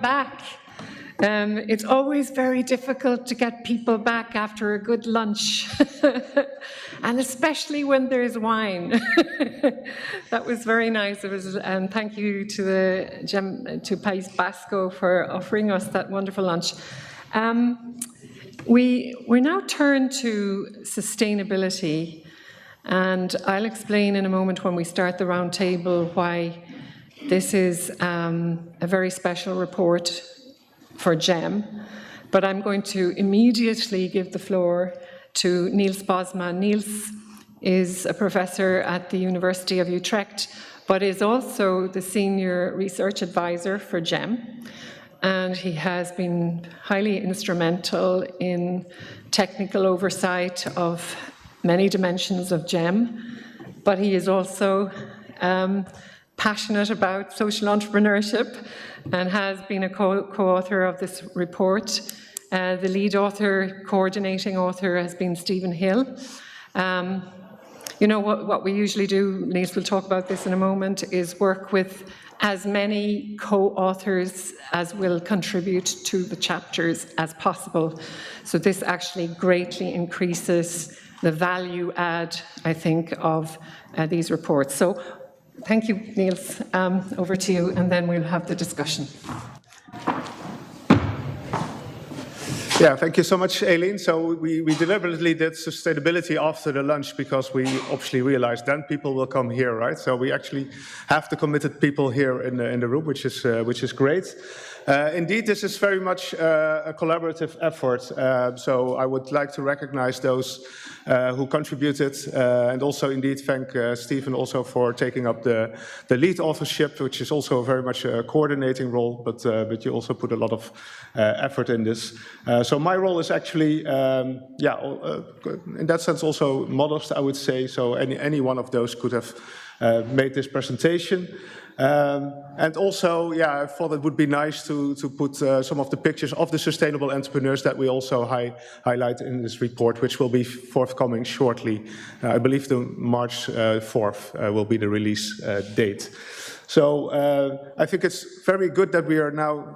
Back. It's always very difficult to get people back after a good lunch, and especially when there's wine. That was very nice. It was, and thank you to the to País Basco for offering us that wonderful lunch. We're now turned to sustainability, and I'll explain in a moment when we start the round table why this is a very special report for GEM, but I'm going to immediately give the floor to Niels Bosma. Niels is a professor at the University of Utrecht, but is also the senior research advisor for GEM, and he has been highly instrumental in technical oversight of many dimensions of GEM, but he is also passionate about social entrepreneurship and has been a co-author of this report. The lead author, coordinating author, has been Stephen Hill. You know, what we usually do, Niels will talk about this in a moment, is work with as many co-authors as will contribute to the chapters as possible. So this actually greatly increases the value add, I think, of these reports. So thank you, Niels. Over to you, and then we'll have the discussion. Yeah, thank you so much, Aileen. So we deliberately did sustainability after the lunch because we obviously realized then people will come here, right? So we actually have the committed people here in the room, which is great. Indeed, this is very much a collaborative effort. So I would like to recognize those who contributed, and also indeed thank Stephen also for taking up the lead authorship, which is also very much a coordinating role, but you also put a lot of effort in this. So my role is actually, in that sense also modest, I would say. So any one of those could have made this presentation. And also, yeah, I thought it would be nice to put some of the pictures of the sustainable entrepreneurs that we also highlight in this report, which will be forthcoming shortly. I believe the March 4th will be the release date. So I think it's very good that we are now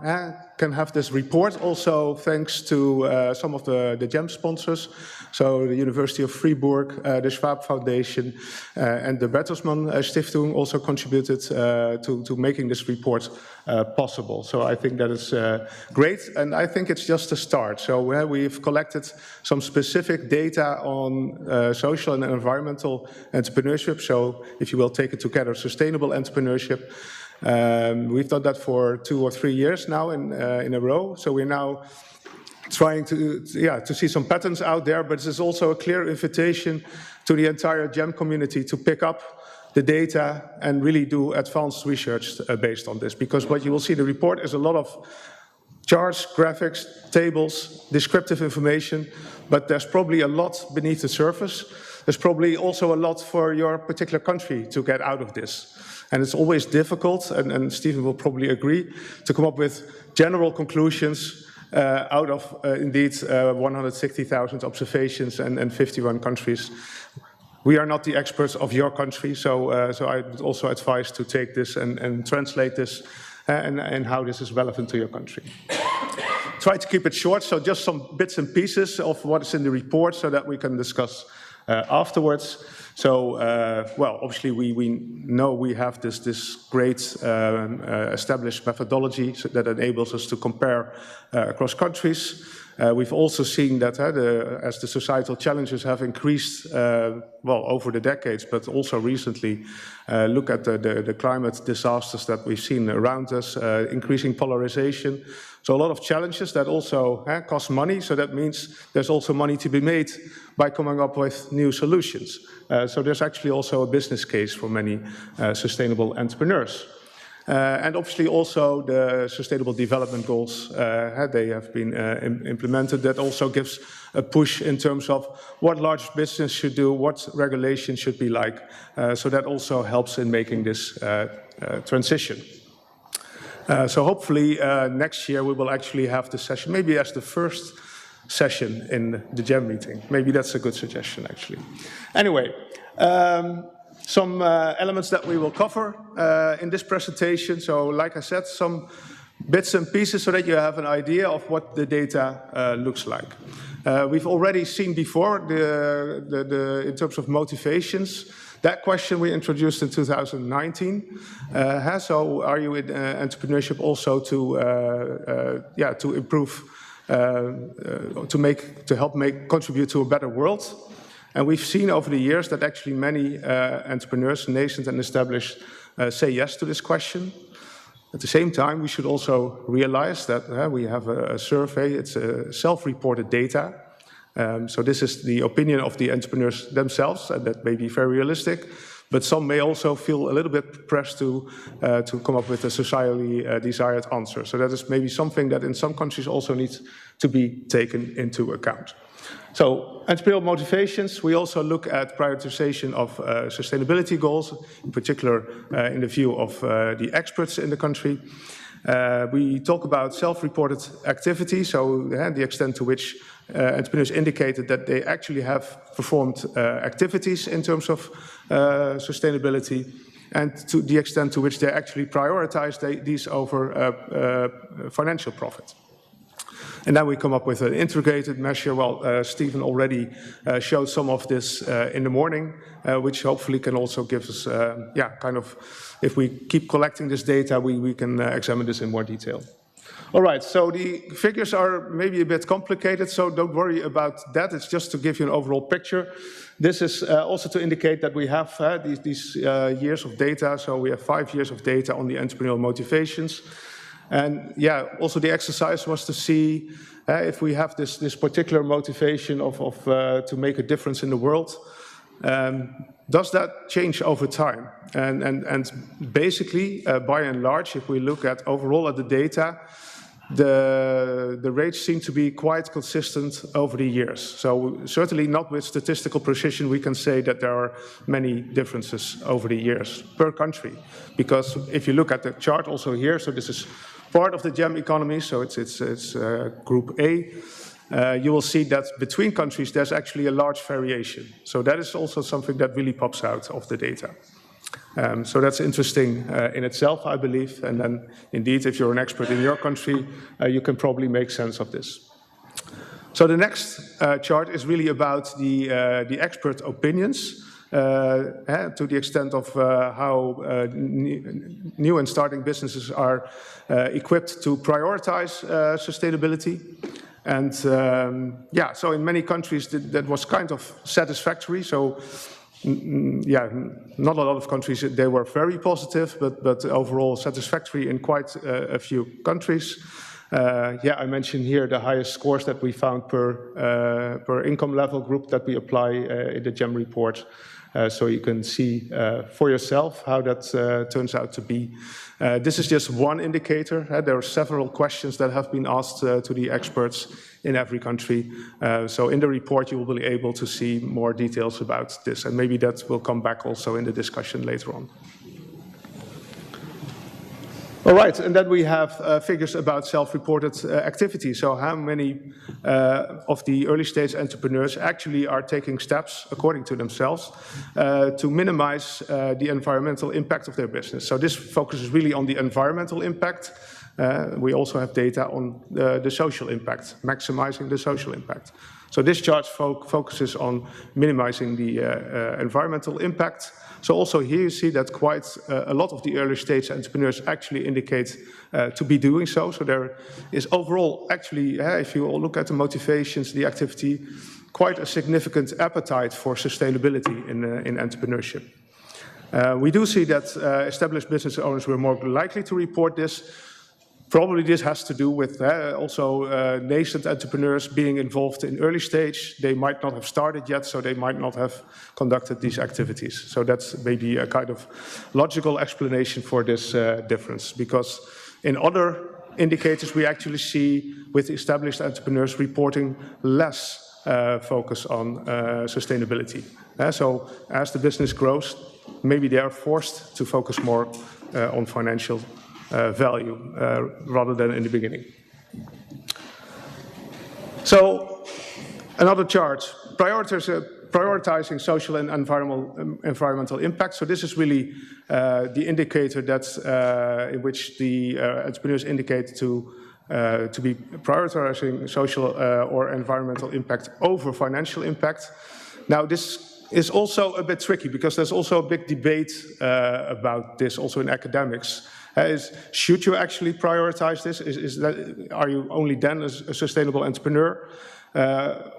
can have this report, also thanks to some of the GEM sponsors. So the University of Fribourg, the Schwab Foundation, and the Bertelsmann Stiftung also contributed to making this report possible. So I think that is great, and I think it's just a start. So we've collected some specific data on social and environmental entrepreneurship. So if you will take it together, sustainable entrepreneurship. We've done that for 2 or 3 years now in a row. So we're now trying to see some patterns out there, but this is also a clear invitation to the entire GEM community to pick up the data and really do advanced research based on this. Because what you will see in the report is a lot of charts, graphics, tables, descriptive information, but there's probably a lot beneath the surface. There's probably also a lot for your particular country to get out of this. And it's always difficult, and Stephen will probably agree, to come up with general conclusions out of, indeed, 160,000 observations and 51 countries. We are not the experts of your country, so I would also advise to take this and translate this and how this is relevant to your country. Try to keep it short, so just some bits and pieces of what is in the report so that we can discuss afterwards. So, well, obviously we know we have this great established methodology that enables us to compare across countries. We've also seen that as the societal challenges have increased, well, over the decades, but also recently, look at the climate disasters that we've seen around us, increasing polarization. So a lot of challenges that also cost money, so that means there's also money to be made by coming up with new solutions. So there's actually also a business case for many sustainable entrepreneurs. And obviously also the Sustainable Development Goals, they have been implemented. That also gives a push in terms of what large business should do, what regulation should be like. So that also helps in making this transition. So hopefully next year we will actually have the session, maybe as the first session in the GEM meeting. Maybe that's a good suggestion, actually. Anyway, some elements that we will cover in this presentation. So like I said, some bits and pieces so that you have an idea of what the data looks like. We've already seen before, in terms of motivations, that question we introduced in 2019. So are you in entrepreneurship also to improve, to help contribute to a better world? And we've seen over the years that actually many entrepreneurs, nations and established say yes to this question. At the same time, we should also realize that we have a survey, it's self-reported data. So this is the opinion of the entrepreneurs themselves, and that may be very realistic, but some may also feel a little bit pressed to come up with a socially desired answer. So that is maybe something that in some countries also needs to be taken into account. So entrepreneurial motivations, we also look at prioritization of sustainability goals, in particular in the view of the experts in the country. We talk about self-reported activity, so the extent to which entrepreneurs indicated that they actually have performed activities in terms of sustainability, and to the extent to which they actually prioritize these over financial profit. And then we come up with an integrated measure. Well, Stephen already showed some of this in the morning, which hopefully can also give us, kind of, if we keep collecting this data, we can examine this in more detail. All right, so the figures are maybe a bit complicated, so don't worry about that. It's just to give you an overall picture. This is also to indicate that we have these years of data, so we have 5 years of data on the entrepreneurial motivations. And yeah, also the exercise was to see if we have this particular motivation to make a difference in the world, does that change over time? And basically, by and large, if we look at overall at the data, the rates seem to be quite consistent over the years. So certainly not with statistical precision, we can say that there are many differences over the years per country. Because if you look at the chart also here, so this is part of the GEM economy, so it's group A, you will see that between countries there's actually a large variation. So that is also something that really pops out of the data. So that's interesting in itself, I believe, and then indeed if you're an expert in your country, you can probably make sense of this. So the next chart is really about the expert opinions. To the extent of how new and starting businesses are equipped to prioritize sustainability. And so in many countries that was kind of satisfactory. So not a lot of countries, they were very positive, but overall satisfactory in quite a few countries. I mentioned here the highest scores that we found per income level group that we apply in the GEM report. So you can see for yourself how that turns out to be. This is just one indicator. There are several questions that have been asked to the experts in every country. So in the report you will be able to see more details about this, and maybe that will come back also in the discussion later on. All right, and then we have figures about self-reported activity. So how many of the early stage entrepreneurs actually are taking steps, according to themselves, to minimize the environmental impact of their business. So this focuses really on the environmental impact. We also have data on the social impact, maximizing the social impact. So this chart focuses on minimizing the environmental impact. So also here you see that quite a lot of the early stage entrepreneurs actually indicate to be doing so. So there is overall actually, if you look at the motivations, the activity, quite a significant appetite for sustainability in entrepreneurship. We do see that established business owners were more likely to report this. Probably this has to do with also nascent entrepreneurs being involved in early stage. They might not have started yet, so they might not have conducted these activities. So that's maybe a kind of logical explanation for this difference. Because in other indicators, we actually see with established entrepreneurs reporting less focus on sustainability. So as the business grows, maybe they are forced to focus more on financial value rather than in the beginning. So another chart, prioritizing social and environmental impact. So this is really the indicator that's in which the entrepreneurs indicate to be prioritizing social or environmental impact over financial impact. Now this is also a bit tricky because there's also a big debate about this also in academics. Should you actually prioritize this? Are you only then a sustainable entrepreneur?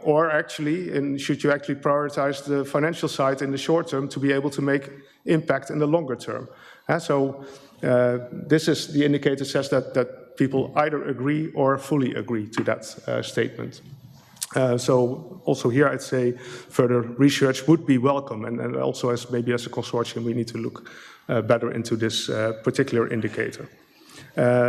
Or actually, should you actually prioritize the financial side in the short term to be able to make impact in the longer term? So this is the indicator says that people either agree or fully agree to that statement. So also here I'd say further research would be welcome, and also maybe as a consortium we need to look better into this particular indicator.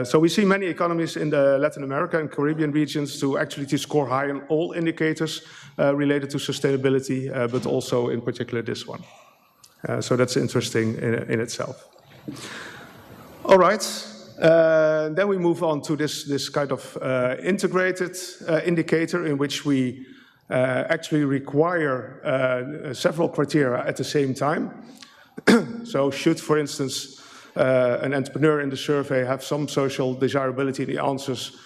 So we see many economies in the Latin America and Caribbean regions to actually score high on all indicators related to sustainability, but also in particular this one. So that's interesting in itself. All right. Then we move on to this kind of integrated indicator in which we actually require several criteria at the same time. So should, for instance, an entrepreneur in the survey have some social desirability in the answers,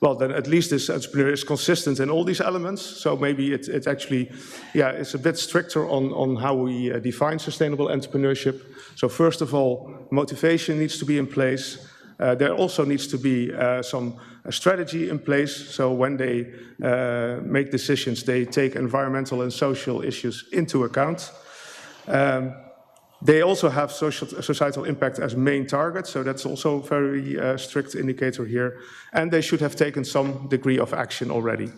well, then at least this entrepreneur is consistent in all these elements. So maybe it actually, it's a bit stricter on how we define sustainable entrepreneurship. So first of all, motivation needs to be in place. There also needs to be some strategy in place. So when they make decisions, they take environmental and social issues into account. They also have societal impact as main target, so that's also a very strict indicator here. And they should have taken some degree of action already.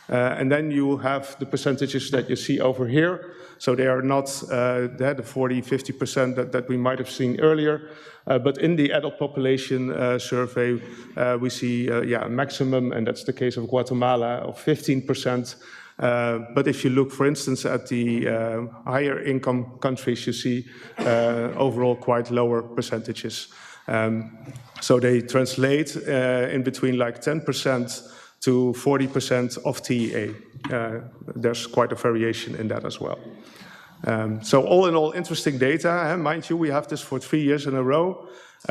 And then you have the percentages that you see over here. So they are not the 40, 50% that we might have seen earlier. But in the adult population survey, we see a maximum, and that's the case of Guatemala, of 15%. But if you look, for instance, at the higher income countries, you see overall quite lower percentages. So they translate in between like 10% to 40% of TEA. There's quite a variation in that as well. So all in all, interesting data. Mind you, we have this for 3 years in a row.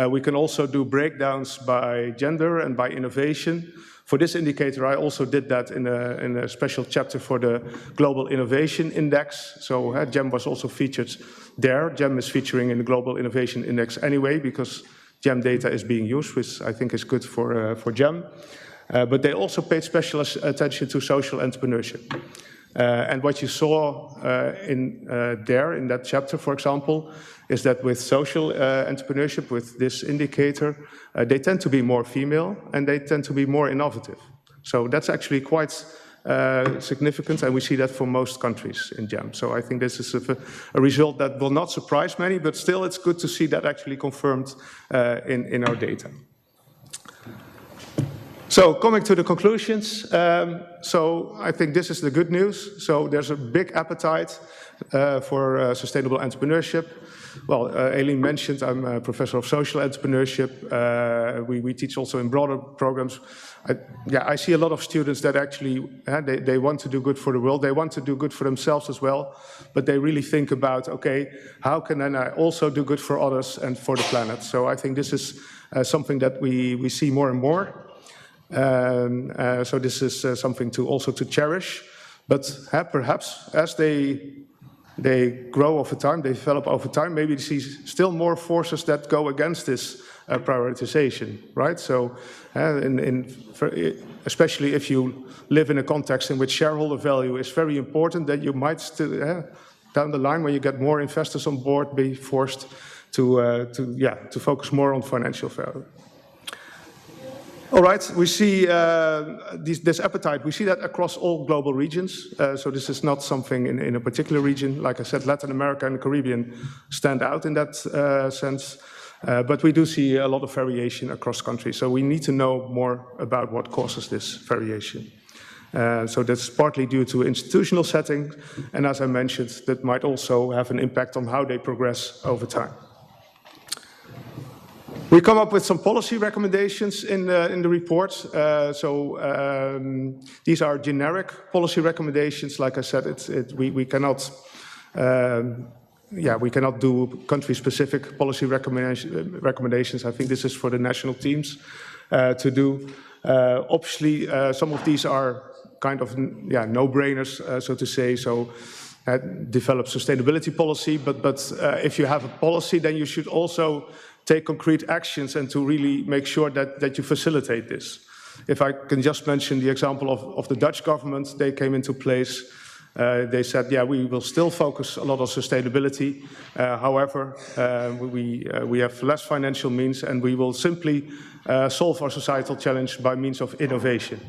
We can also do breakdowns by gender and by innovation. For this indicator, I also did that in a special chapter for the Global Innovation Index. So GEM was also featured there. GEM is featuring in the Global Innovation Index anyway, because GEM data is being used, which I think is good for GEM. But they also paid special attention to social entrepreneurship. And what you saw in that chapter, for example, is that with social entrepreneurship, with this indicator, they tend to be more female and they tend to be more innovative. So that's actually quite significant, and we see that for most countries in GEM. So I think this is a result that will not surprise many, but still it's good to see that actually confirmed in our data. So coming to the conclusions, so I think this is the good news. So there's a big appetite for sustainable entrepreneurship. Well, Aileen mentioned I'm a professor of social entrepreneurship. We teach also in broader programs. I see a lot of students that actually, they want to do good for the world. They want to do good for themselves as well. But they really think about, okay, how can I also do good for others and for the planet? So I think this is something that we see more and more. So this is something to also to cherish, but perhaps as they grow over time, they develop over time, maybe they see still more forces that go against this prioritization, right? So especially if you live in a context in which shareholder value is very important, that you might still, down the line when you get more investors on board, be forced to focus more on financial value. All right, we see this appetite, we see that across all global regions. So this is not something in a particular region. Like I said, Latin America and the Caribbean stand out in that sense. But we do see a lot of variation across countries. So we need to know more about what causes this variation. So that's partly due to institutional settings. And as I mentioned, that might also have an impact on how they progress over time. We come up with some policy recommendations in the report. These are generic policy recommendations. Like I said, we cannot we cannot do country-specific policy recommendations. I think this is for the national teams to do. Obviously, some of these are kind of no-brainers, so to say. Develop sustainability policy, but if you have a policy, then you should also take concrete actions and to really make sure that you facilitate this. If I can just mention the example of the Dutch government, they came into place. They said, yeah, we will still focus a lot on sustainability. However, we have less financial means, and we will simply solve our societal challenge by means of innovation.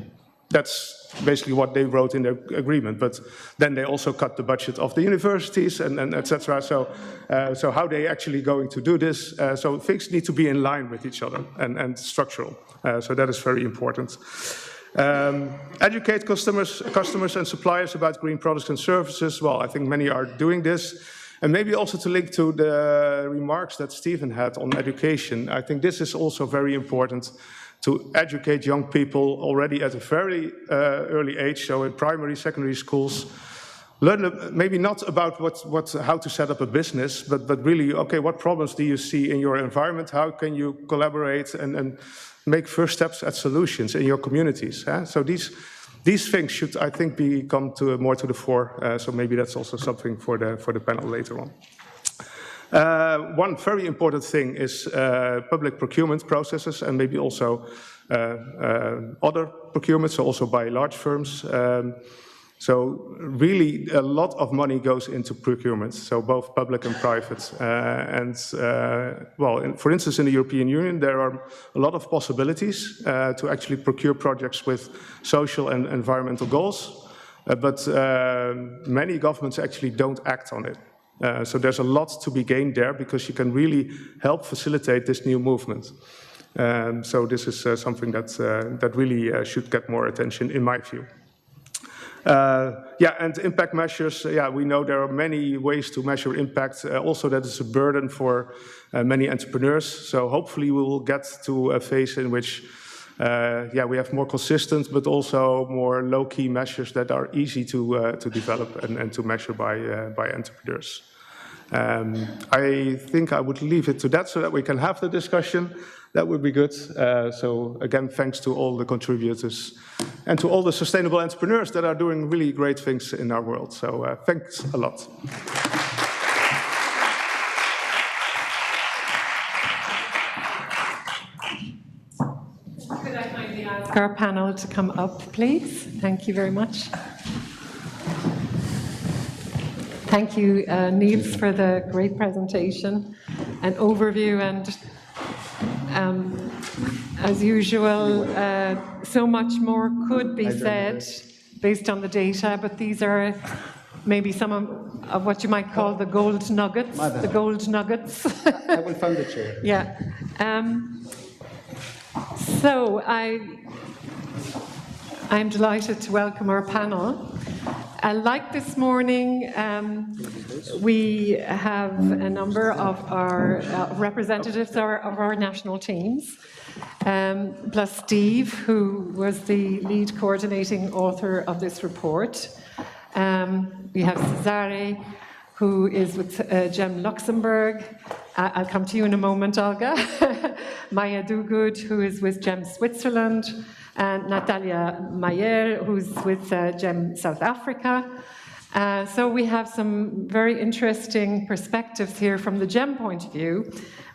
That's basically what they wrote in their agreement. But then they also cut the budget of the universities and etc. So how they actually going to do this? So things need to be in line with each other and structural. So that is very important. Educate customers and suppliers about green products and services. Well, I think many are doing this. And maybe also to link to the remarks that Stephen had on education, I think this is also very important to educate young people already at a very early age, so in primary, secondary schools. Learn maybe not about how to set up a business, but really, okay, what problems do you see in your environment? How can you collaborate and make first steps at solutions in your communities? So these things should, I think, come more to the fore. So maybe that's also something for the panel later on. One very important thing is public procurement processes, and maybe also other procurements, so also by large firms. So really a lot of money goes into procurement, so both public and private. For instance, in the European Union, there are a lot of possibilities to actually procure projects with social and environmental goals, but many governments actually don't act on it. So there's a lot to be gained there because you can really help facilitate this new movement. So this is something that really should get more attention, in my view. And impact measures. We know there are many ways to measure impact. Also, that is a burden for many entrepreneurs. So hopefully, we will get to a phase in which we have more consistent, but also more low-key measures that are easy to develop and to measure by entrepreneurs. I think I would leave it to that so that we can have the discussion. That would be good. So again, thanks to all the contributors and to all the sustainable entrepreneurs that are doing really great things in our world. So thanks a lot. Could I kindly ask our panel to come up, please? Thank you very much. Thank you, Niels, for the great presentation and overview. And as usual, so much more could be said based on the data, but these are maybe some of what you might call the gold nuggets. The gold nuggets. I will find the chair. Yeah. So I'm delighted to welcome our panel. Like this morning, we have a number of our representatives of our national teams, plus Steve, who was the lead coordinating author of this report. We have Cesare, who is with GEM-Luxembourg. I'll come to you in a moment, Olga. Maya Dougoud, who is with GEM-Switzerland. And Natanya Mayer, who's with GEM South Africa. So we have some very interesting perspectives here from the GEM point of view,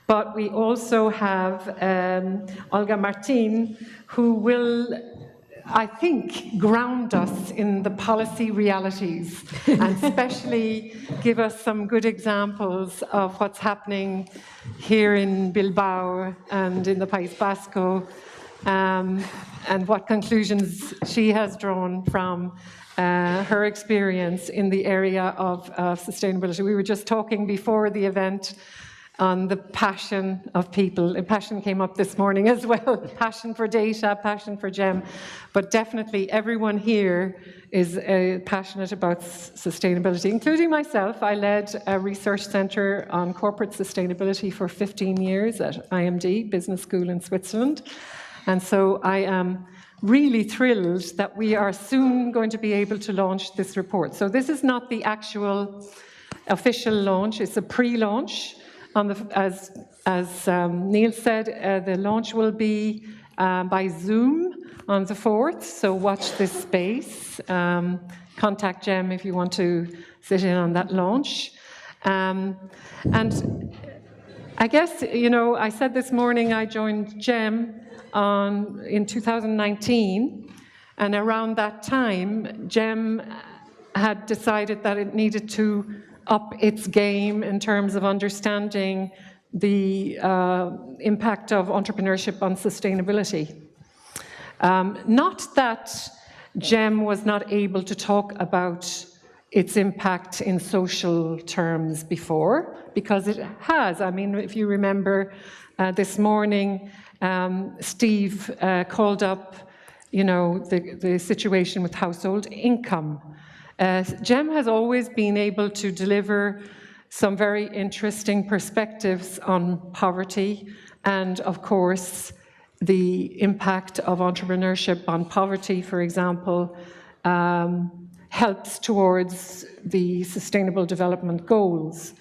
but we also have Olga Martín, who will, I think, ground us in the policy realities and especially give us some good examples of what's happening here in Bilbao and in the País Vasco. And what conclusions she has drawn from her experience in the area of sustainability. We were just talking before the event on the passion of people. And passion came up this morning as well, passion for data, passion for GEM. But definitely everyone here is passionate about sustainability, including myself. I led a research centre on corporate sustainability for 15 years at IMD, Business School in Switzerland. And so I am really thrilled that we are soon going to be able to launch this report. So this is not the actual official launch, it's a pre-launch. As Niels said, the launch will be by Zoom on the 4th, so watch this space. Contact GEM if you want to sit in on that launch. And I guess, you know, I said this morning I joined GEM in 2019, and around that time, GEM had decided that it needed to up its game in terms of understanding the impact of entrepreneurship on sustainability. Not that GEM was not able to talk about its impact in social terms before, because it has. I mean, if you remember this morning, Steve called up, you know, the situation with household income. GEM has always been able to deliver some very interesting perspectives on poverty and, of course, the impact of entrepreneurship on poverty, for example, helps towards the Sustainable Development Goals.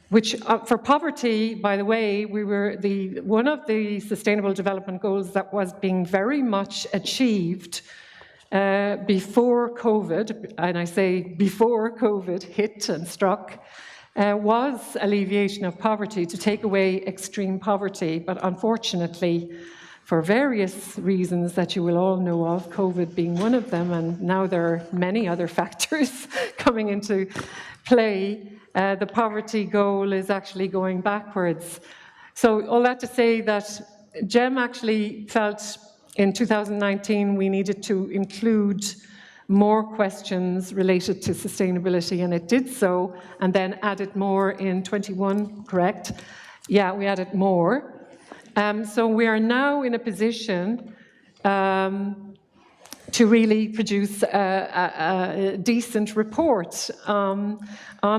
Which, for poverty, by the way, we were one of the Sustainable Development Goals that was being very much achieved before COVID, and I say before COVID hit and struck, was alleviation of poverty, to take away extreme poverty. But unfortunately, for various reasons that you will all know of, COVID being one of them, and now there are many other factors coming into play, the poverty goal is actually going backwards. So all that to say that GEM actually felt in 2019 we needed to include more questions related to sustainability, and it did so, and then added more in 21, correct? Yeah, we added more. So we are now in a position to really produce a decent report on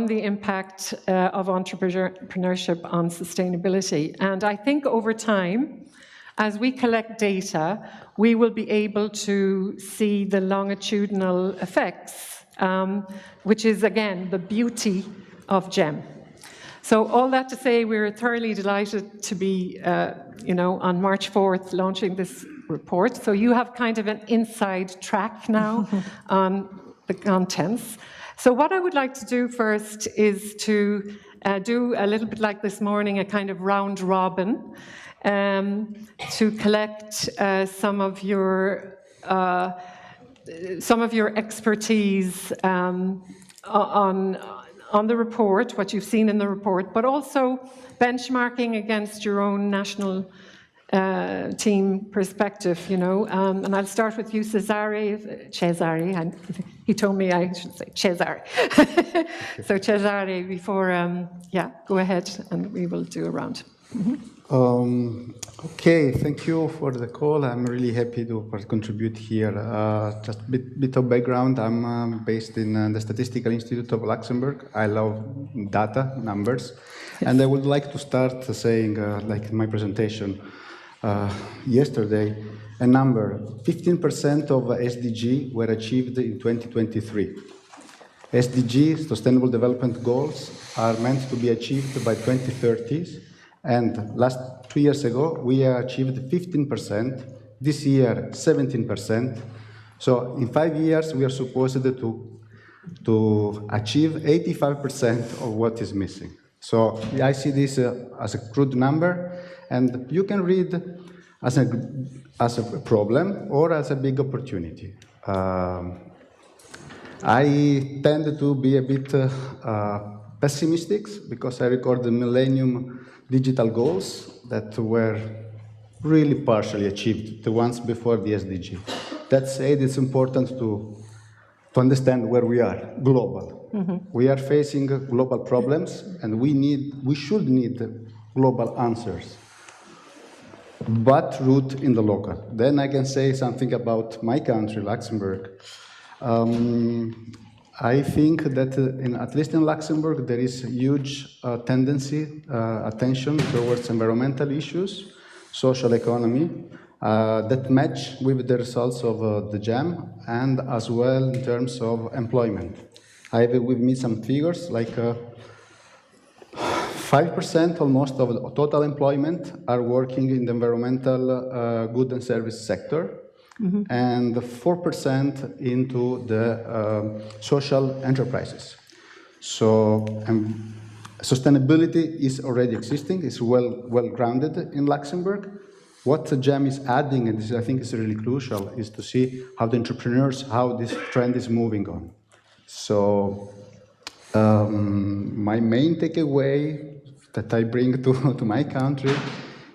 the impact of entrepreneurship on sustainability. And I think over time, as we collect data, we will be able to see the longitudinal effects, which is, again, the beauty of GEM. So all that to say, we're thoroughly delighted to be, you know, on March 4th launching this report. So you have kind of an inside track now on the contents. So what I would like to do first is to do a little bit like this morning, a kind of round robin, to collect some of your expertise on the report, what you've seen in the report, but also benchmarking against your own national team perspective, you know. And I'll start with you, Cesare. He told me I should say Cesare. So Cesare, before, yeah, go ahead and we will do a round. Okay, thank you for the call. I'm really happy to contribute here. Just a bit of background. I'm based in the Statistical Institute of Luxembourg. I love data, numbers. And I would like to start saying, like in my presentation yesterday, a number, 15% of SDG were achieved in 2023. SDG, Sustainable Development Goals, are meant to be achieved by 2030. And last 2 years ago, we achieved 15%. This year, 17%. So in 5 years, we are supposed to achieve 85% of what is missing. So I see this as a crude number, and you can read as a problem or as a big opportunity. I tend to be a bit pessimistic because I record the Millennium Digital Goals that were really partially achieved, the ones before the SDG. That said, it's important to to understand where we are, global. We are facing global problems, and we should need global answers, but root in the local. Then I can say something about my country, Luxembourg. I think that at least in Luxembourg, there is a huge tendency, attention towards environmental issues, social economy, that match with the results of the GEM, and as well in terms of employment. I have with me some figures, like 5% almost of the total employment are working in the environmental good and service sector, and 4% into the social enterprises. So sustainability is already existing, is well grounded in Luxembourg. What the GEM is adding, and this I think is really crucial, is to see how the entrepreneurs, how this trend is moving on. So my main takeaway that I bring to my country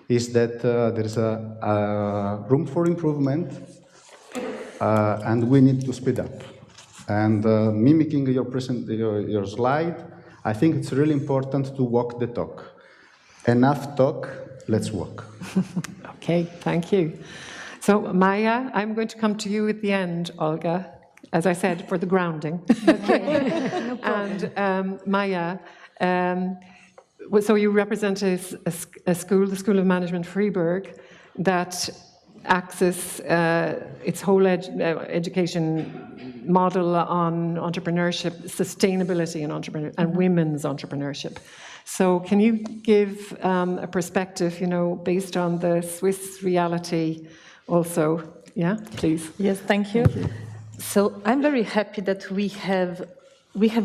is that there is a room for improvement, and we need to speed up. And mimicking your slide, I think it's really important to walk the talk. Enough talk, let's walk. Okay, thank you. So Maya, I'm going to come to you at the end, Olga, as I said, for the grounding. Okay, no problem. And Maya, so you represent a school, the School of Management Fribourg, that axes its whole education model on entrepreneurship, sustainability and women's entrepreneurship. So can you give a perspective, based on the Swiss reality also? Yeah, please. Yes, thank you. So I'm very happy that we have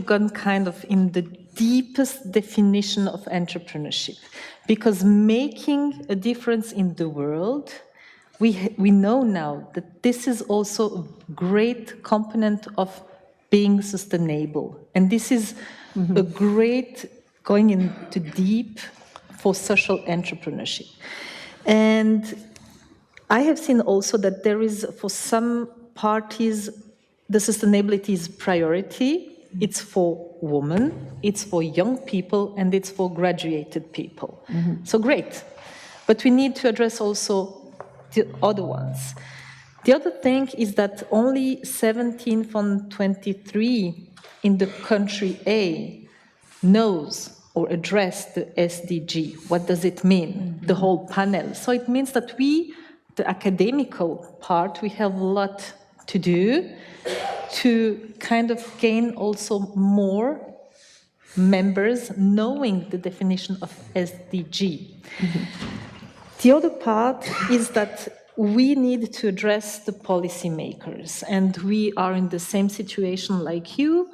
gone kind of in the deepest definition of entrepreneurship, because making a difference in the world, we know now that this is also a great component of being sustainable. And this is a great going into deep for social entrepreneurship. And I have seen also that there is, for some parties, the sustainability is priority. It's for women, it's for young people, and it's for graduated people. So great. But we need to address also the other ones. The other thing is that only 17 from 23 in the country A knows or address the SDG. What does it mean? The whole panel. So it means that we, the academical part, we have a lot to do to kind of gain also more members knowing the definition of SDG. The other part is that we need to address the policymakers, and we are in the same situation like you.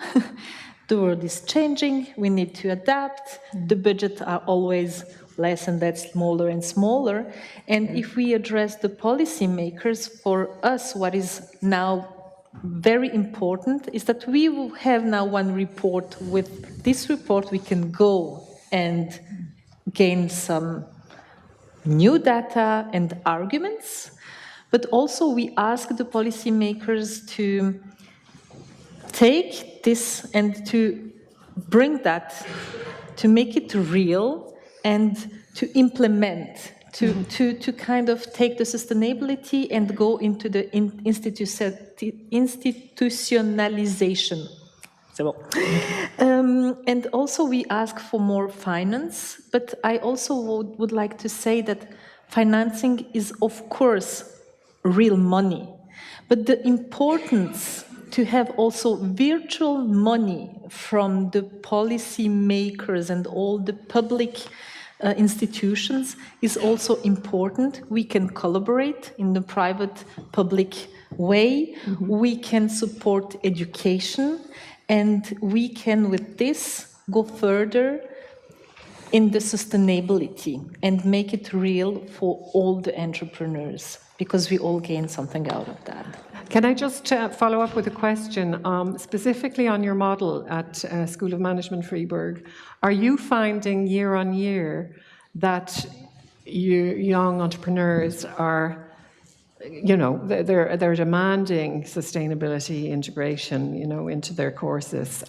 The world is changing, we need to adapt, the budgets are always less and that's smaller and smaller, and if we address the policymakers, for us what is now very important is that we will have now one report. With this report we can go and gain some new data and arguments, but also we ask the policymakers to take this and to bring that, to make it real and to implement, to kind of take the sustainability and go into the institutionalization. And also we ask for more finance, but I also would like to say that financing is of course real money, but the importance to have also virtual money from the policy makers and all the public institutions is also important. We can collaborate in the private-public way. We can support education, and we can, with this, go further in the sustainability and make it real for all the entrepreneurs, because we all gain something out of that. Can I just follow up with a question, specifically on your model at School of Management Fribourg? Are you finding year on year that young entrepreneurs are you know, they're demanding sustainability integration, you know, into their courses?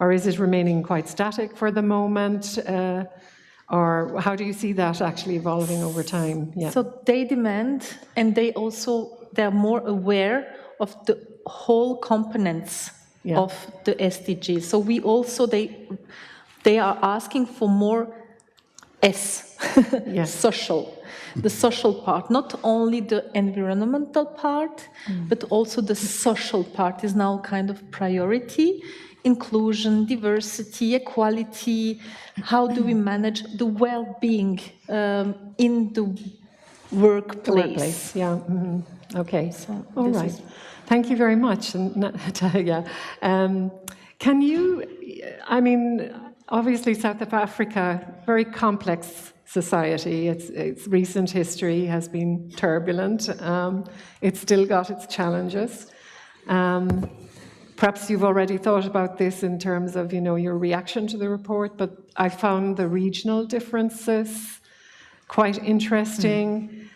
Or is it remaining quite static for the moment? Or how do you see that actually evolving over time? Yeah. So they demand, and they're more aware of the whole components of the SDGs. So they are asking for more social. The social part, not only the environmental part, but also the social part is now kind of priority. Inclusion, diversity, equality, how do we manage the well-being in the workplace? Yeah. Mm-hmm. Okay. So, all right. Thank you very much, Natanya. Can you, I mean, obviously South Africa, very complex society. Its recent history has been turbulent. It's still got its challenges. Perhaps you've already thought about this in terms of, you know, your reaction to the report, but I found the regional differences quite interesting.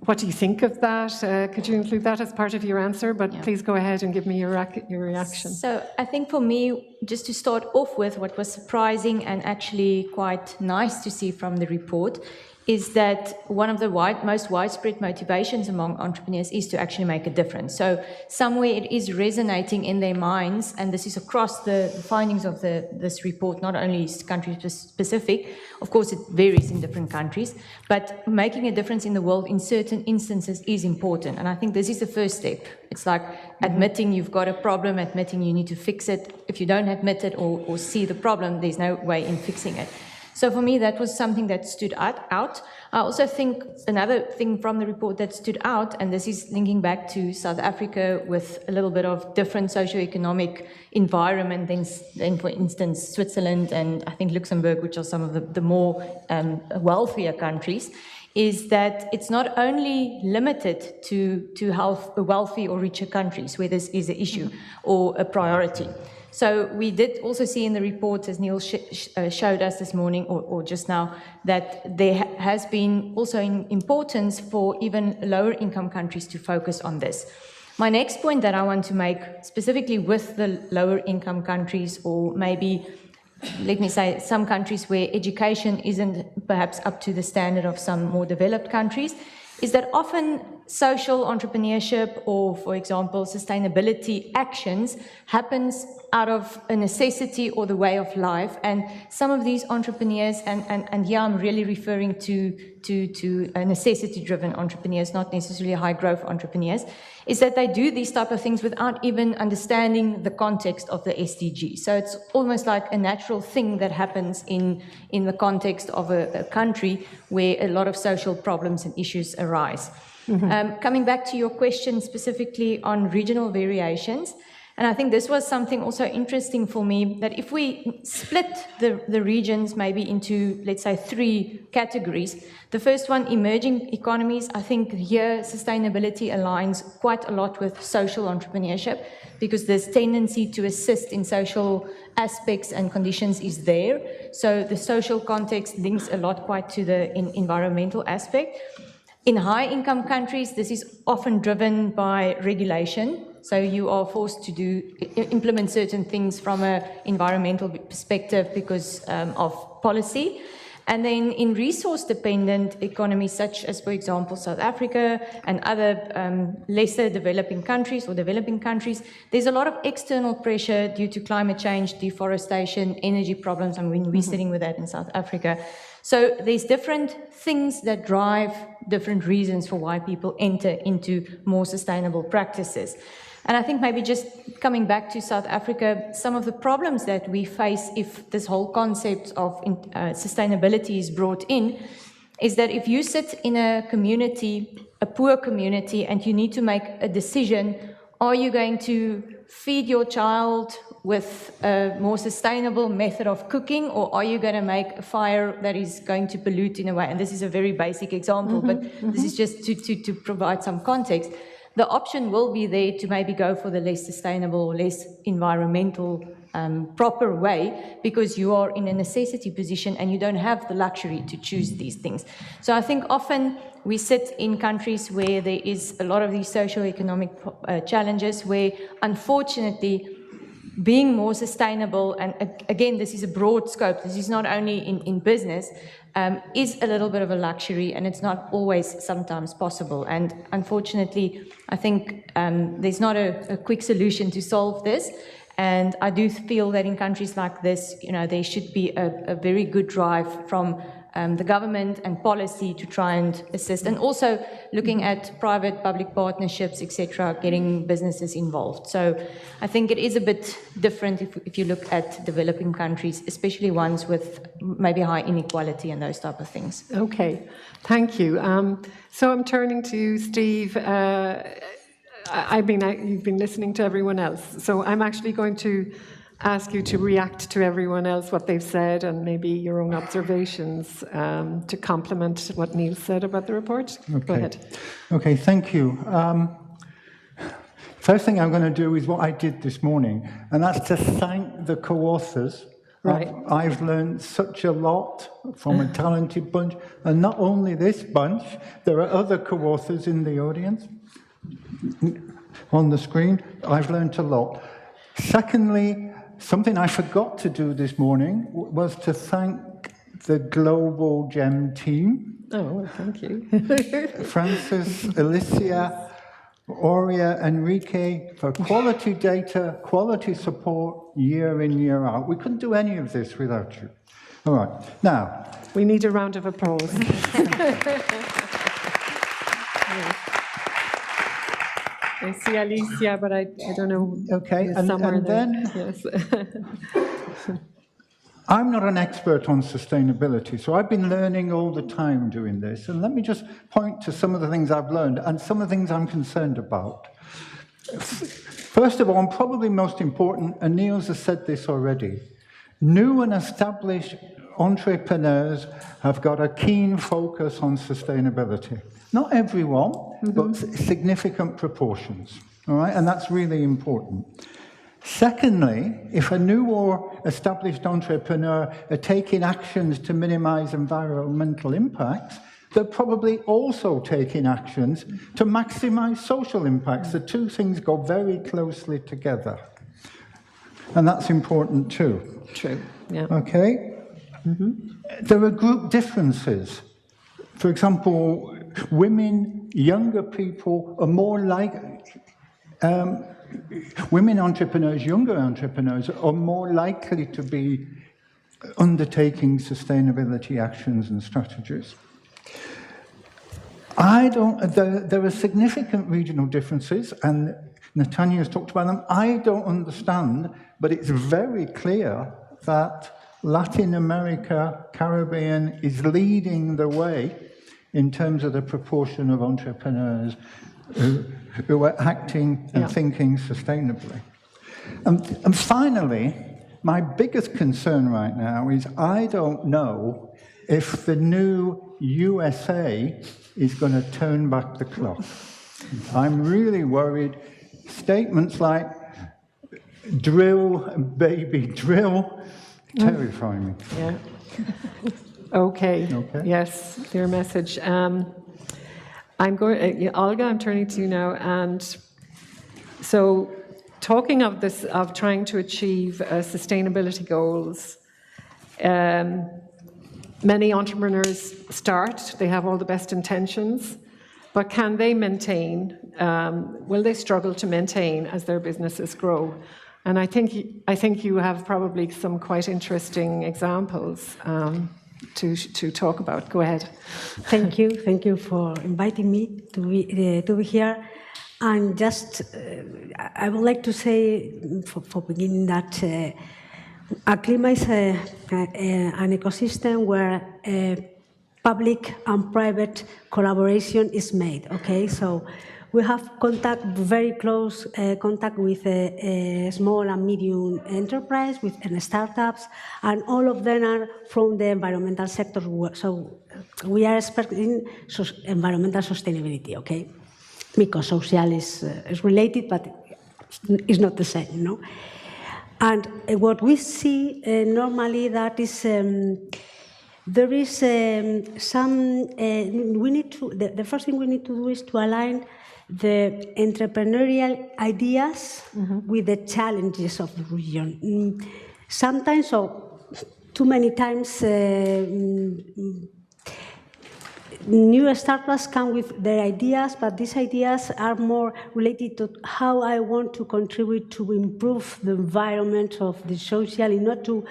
What do you think of that? Could you include that as part of your answer? But please go ahead and give me your reaction. So I think for me, just to start off with, what was surprising and actually quite nice to see from the report is that one of the most widespread motivations among entrepreneurs is to actually make a difference. So somewhere it is resonating in their minds, and this is across the findings of this report, not only country specific. Of course, it varies in different countries, but making a difference in the world in certain instances is important. And I think this is the first step. It's like admitting you've got a problem, admitting you need to fix it. If you don't admit it or see the problem, there's no way in fixing it. So for me, that was something that stood out. I also think another thing from the report that stood out, and this is linking back to South Africa with a little bit of different socioeconomic environment than for instance, Switzerland and I think Luxembourg, which are some of the more wealthier countries, is that it's not only limited to wealthy or richer countries where this is an issue or a priority. So we did also see in the report, as Niels showed us this morning or just now, that there has been also an importance for even lower income countries to focus on this. My next point that I want to make specifically with the lower income countries, or maybe, let me say, some countries where education isn't perhaps up to the standard of some more developed countries, is that often social entrepreneurship or, for example, sustainability actions happens out of a necessity or the way of life. And some of these entrepreneurs, and here I'm really referring to necessity-driven entrepreneurs, not necessarily high-growth entrepreneurs, is that they do these type of things without even understanding the context of the SDG. So it's almost like a natural thing that happens in the context of a country where a lot of social problems and issues arise. Mm-hmm. Coming back to your question specifically on regional variations, and I think this was something also interesting for me, that if we split the regions maybe into, let's say, 3 categories. The first one, emerging economies, I think here sustainability aligns quite a lot with social entrepreneurship, because this tendency to assist in social aspects and conditions is there. So the social context links a lot quite to the environmental aspect. In high-income countries, this is often driven by regulation. So you are forced to implement certain things from an environmental perspective because of policy. And then in resource-dependent economies, such as, for example, South Africa and other lesser developing countries or developing countries, there's a lot of external pressure due to climate change, deforestation, energy problems. I mean, we're sitting with that in South Africa. So there's different things that drive different reasons for why people enter into more sustainable practices. And I think maybe just coming back to South Africa, some of the problems that we face if this whole concept of sustainability is brought in, is that if you sit in a community, a poor community, and you need to make a decision, are you going to feed your child with a more sustainable method of cooking, or are you going to make a fire that is going to pollute in a way? And this is a very basic example, but this is just to provide some context. the option will be there to maybe go for the less sustainable, less environmental proper way, because you are in a necessity position and you don't have the luxury to choose these things. So I think often we sit in countries where there is a lot of these socio-economic challenges where, unfortunately, being more sustainable, and again, this is a broad scope, this is not only in business, is a little bit of a luxury, and it's not always sometimes possible. And unfortunately, I think there's not a quick solution to solve this. And I do feel that in countries like this, there should be a very good drive from the government and policy to try and assist, and also looking at private-public partnerships, etc., getting businesses involved. So I think it is a bit different if you look at developing countries, especially ones with maybe high inequality and those type of things. Okay, thank you. So I'm turning to you, Steve. You've been listening to everyone else, so I'm actually going to ask you to react to everyone else, what they've said, and maybe your own observations to complement what Niels said about the report. Okay. Go ahead. Okay, thank you. First thing I'm going to do is what I did this morning, and that's to thank the co-authors. Right. I've learned such a lot from a talented bunch, and not only this bunch, there are other co-authors in the audience on the screen. I've learned a lot. Secondly, something I forgot to do this morning was to thank the global GEM team. Oh, well, thank you. Francis, Alicia, Aurea, Enrique, for quality data, quality support, year in, year out. We couldn't do any of this without you. All right, now. We need a round of applause. I see Alicia, but I don't know. Okay, and then yes. I'm not an expert on sustainability, so I've been learning all the time doing this. And let me just point to some of the things I've learned and some of the things I'm concerned about. First of all, and probably most important, and Niels has said this already, new and established entrepreneurs have got a keen focus on sustainability. Not everyone, but significant proportions, all right? And that's really important. Secondly, if a new or established entrepreneur are taking actions to minimize environmental impacts, they're probably also taking actions to maximize social impacts. The two things go very closely together. And that's important too. True, yeah. Okay? There are group differences. For example, women, younger people are more women entrepreneurs, younger entrepreneurs are more likely to be undertaking sustainability actions and strategies. There are significant regional differences, and Natanya has talked about them. I don't understand, but it's very clear that Latin America, Caribbean is leading the way in terms of the proportion of entrepreneurs who are acting and thinking sustainably. And finally, my biggest concern right now is I don't know if the new USA is going to turn back the clock. I'm really worried. Statements like, drill, baby, drill, terrify me. Yeah. Okay. Yes, clear message. I'm going, Olga, I'm turning to you now. And so, talking of this, of trying to achieve sustainability goals, many entrepreneurs start, they have all the best intentions, but can they maintain, will they struggle to maintain as their businesses grow? And I think you have probably some quite interesting examples to talk about. Go ahead. Thank you for inviting me to be here. And just, I would like to say, for beginning, that ACLIMA is an ecosystem where public and private collaboration is made, okay? So we have very close contact with small and medium enterprise, with startups, and all of them are from the environmental sector. So we are experts in environmental sustainability, okay? because social is related, but it's not the same, no? And what we see normally that is there is we need to, the first thing we need to do is to align the entrepreneurial ideas with the challenges of the region. Sometimes, or too many times, new startups come with their ideas, but these ideas are more related to how I want to contribute to improve the environment of the social, in order to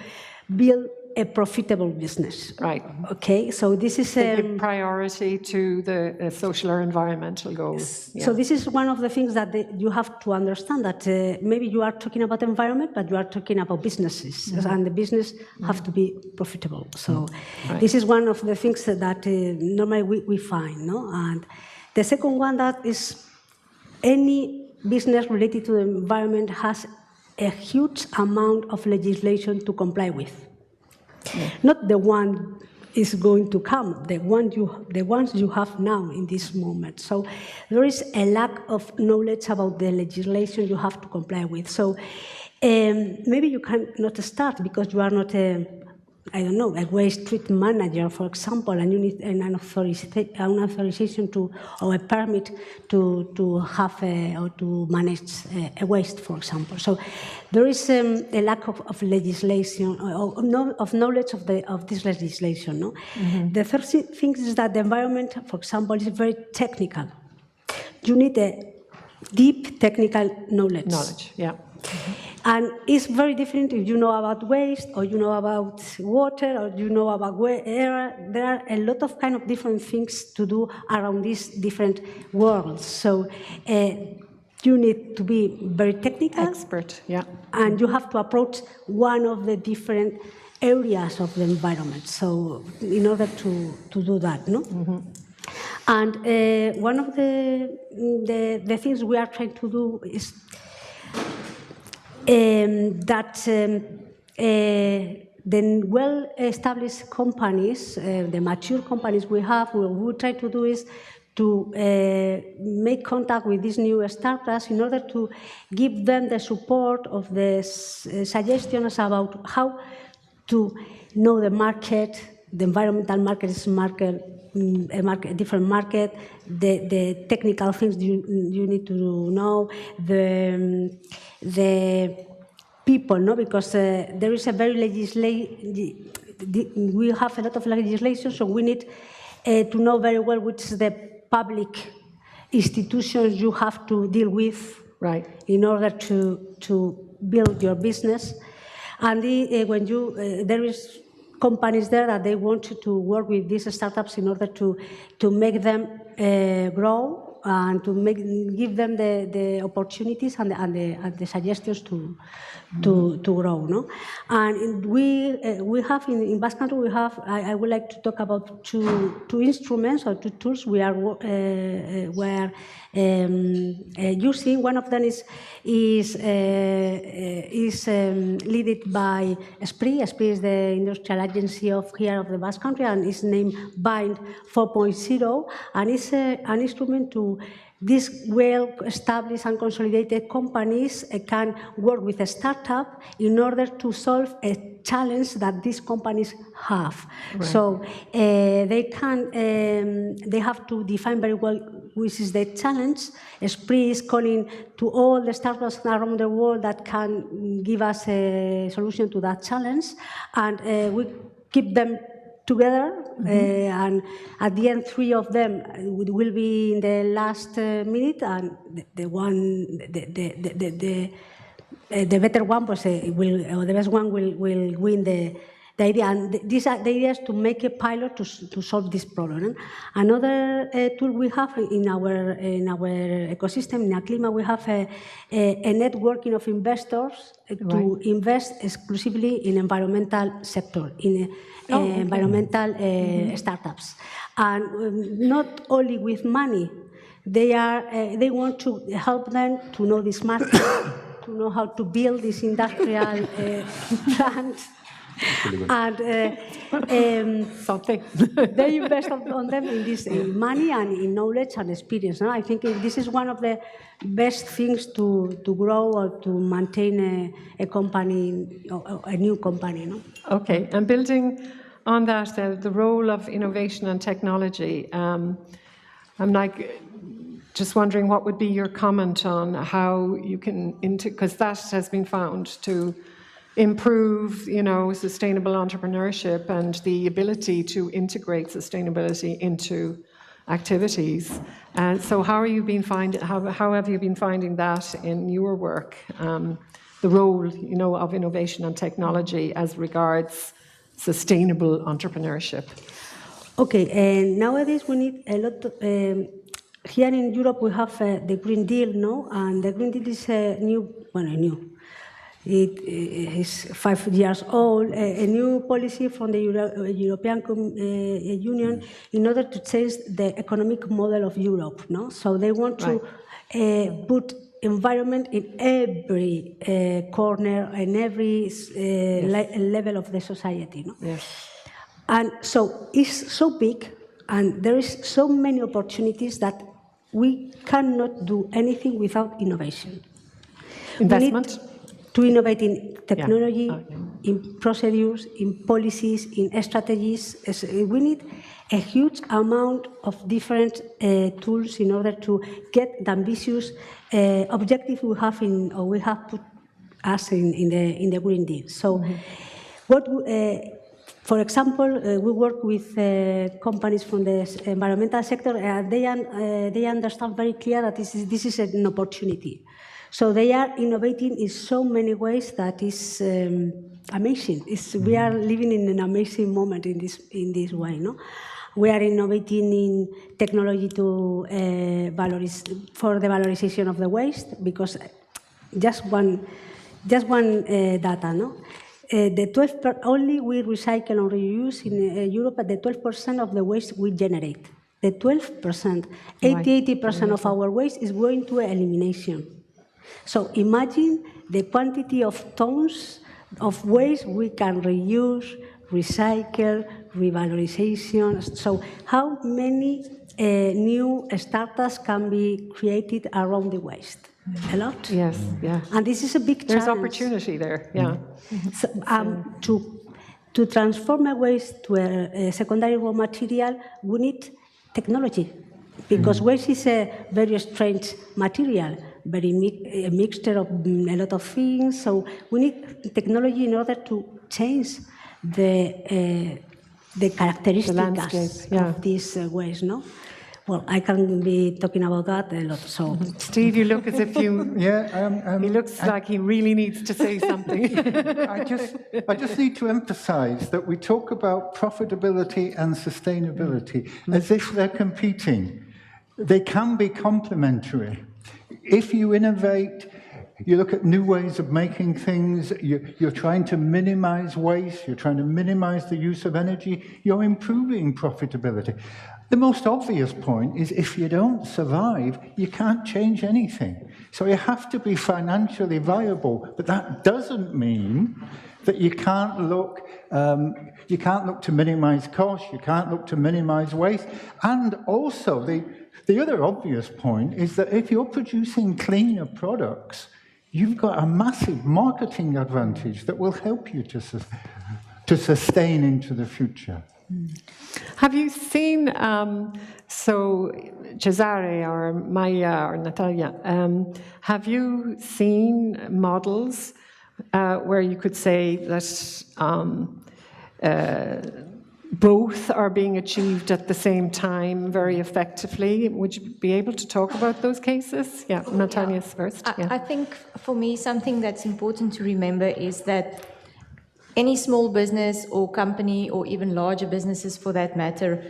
build a profitable business. Right. Okay, so this is They give priority to the social or environmental goals. Yeah. So this is one of the things that you have to understand, that maybe you are talking about environment, but you are talking about businesses, and the business have to be profitable. So this is one of the things that normally we find, no? And the second one, that is any business related to the environment has a huge amount of legislation to comply with. Not the one is going to come, the ones you have now in this moment. So there is a lack of knowledge about the legislation you have to comply with. So maybe you cannot start because you are not a waste treatment manager, for example, and you need an authorization or a permit to have or to manage a waste, for example. So there is a lack of legislation, of knowledge of this legislation. No? The third thing is that the environment, for example, is very technical. You need a deep technical knowledge. Knowledge, yeah. And it's very different if you know about waste, or you know about water, or you know about air. There are a lot of kind of different things to do around these different worlds. So you need to be very technical. Expert, yeah. And you have to approach one of the different areas of the environment. So in order to do that, no? And one of the things we are trying to do is that the well-established companies, the mature companies we have, what we try to do is to make contact with these new startups in order to give them the support of the suggestions about how to know the market. The environmental market is a different market, the technical things you need to know, the people, no? Because there is a very we have a lot of legislation, so we need to know very well which is the public institutions you have to deal with, right, in order to build your business. And when there is companies there that they want to work with these startups in order to make them grow and to give them the opportunities and the suggestions to grow, no? And we have in Basque Country we have. I would like to talk about two instruments or two tools we are using. One of them is led by SPRI. SPRI is the industrial agency of the Basque Country, and is named Bind 4.0, and it's an instrument to these well-established and consolidated companies can work with a startup in order to solve a challenge that these companies have. Right. So they have to define very well which is the challenge. SPRI is calling to all the startups around the world that can give us a solution to that challenge, and we keep them together, and at the end, 3 of them will be in the last minute, and the better one, the best one will win the idea. And the idea is to make a pilot to solve this problem. Another tool we have in our ecosystem, in ACLIMA, we have a networking of investors to invest exclusively in environmental sector, in environmental startups. And not only with money, they want to help them to know this market, to know how to build this industrial plant, And Something. they invest on them in this in money and in knowledge and experience. No? I think this is one of the best things to grow or to maintain a company, a new company. No? Okay, and building on that, the role of innovation and technology, I'm just wondering what would be your comment on how you can, because that has been found to improve, sustainable entrepreneurship and the ability to integrate sustainability into activities. And so how have you been finding that in your work, the role, of innovation and technology as regards sustainable entrepreneurship? Okay, and nowadays we need a lot of, here in Europe we have the Green Deal, no? And the Green Deal is new. It is 5 years old, a new policy from the European Union in order to change the economic model of Europe, no? So they want to put environment in every corner and every level of the society, no? Yes. And so it's so big, and there is so many opportunities that we cannot do anything without innovation. Investment? To innovate in technology, in procedures, in policies, in strategies. We need a huge amount of different tools in order to get the ambitious objective we have put us in the Green Deal. So, for example, we work with companies from the environmental sector. They understand very clear that this is an opportunity. So they are innovating in so many ways that is amazing. We are living in an amazing moment in this way, no? We are innovating in technology to for the valorization of the waste, because just one data, no? Only we recycle or reuse in Europe at the 12% of the waste we generate. The 12%, 80% of our waste is going to elimination. So imagine the quantity of tons of waste we can reuse, recycle, revalorization. So how many new startups can be created around the waste? A lot? Yes, yeah. And this is a big challenge. There's opportunity there, yeah. So, to transform a waste to a secondary raw material, we need technology, because waste is a very strange material, a mixture of a lot of things. So we need technology in order to change the characteristics of this waste, no? Well, I can be talking about that a lot. So, Steve, you look as if you. Yeah, he looks like he really needs to say something. I just need to emphasize that we talk about profitability and sustainability as if they're competing. They can be complementary. If you innovate, you look at new ways of making things, you're trying to minimize waste, you're trying to minimize the use of energy, you're improving profitability. The most obvious point is if you don't survive, you can't change anything. So you have to be financially viable, but that doesn't mean that you can't look to minimize costs, you can't look to minimize waste. And also, the other obvious point is that if you're producing cleaner products, you've got a massive marketing advantage that will help you to sustain into the future. Have you seen, Cesare or Maya or Natanya, have you seen models where you could say that both are being achieved at the same time very effectively? Would you be able to talk about those cases? Yeah, Natanya's first. I think for me something that's important to remember is that any small business or company, or even larger businesses for that matter,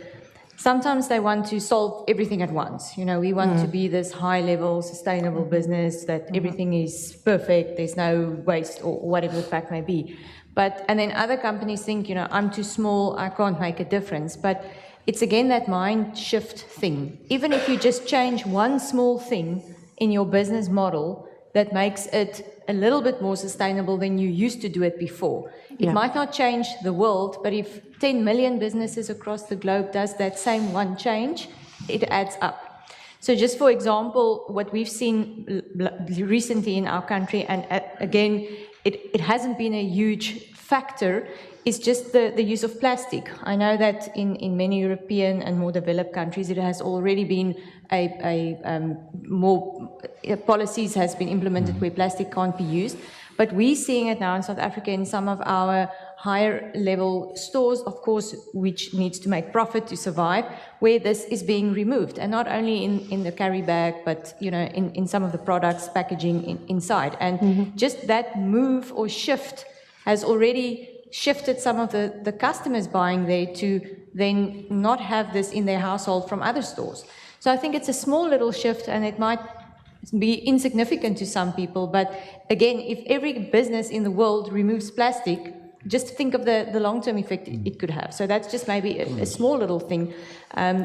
sometimes they want to solve everything at once. We want to be this high-level, sustainable business that everything is perfect, there's no waste, or whatever the fact may be. And then other companies think, I'm too small, I can't make a difference. But it's again that mind shift thing. Even if you just change one small thing in your business model, that makes it a little bit more sustainable than you used to do it before. It might not change the world, but if 10 million businesses across the globe does that same one change, it adds up. So just for example, what we've seen recently in our country, and again, it hasn't been a huge factor, is just the use of plastic. I know that in many European and more developed countries, it has already been policies has been implemented where plastic can't be used. But we're seeing it now in South Africa in some of our higher level stores, of course, which needs to make profit to survive, where this is being removed. And not only in the carry bag, but in some of the products, packaging inside. And just that move or shift has already shifted some of the customers buying there to then not have this in their household from other stores. So I think it's a small little shift, and it might be insignificant to some people, but again, if every business in the world removes plastic, just think of the long-term effect it could have. So that's just maybe a small little thing.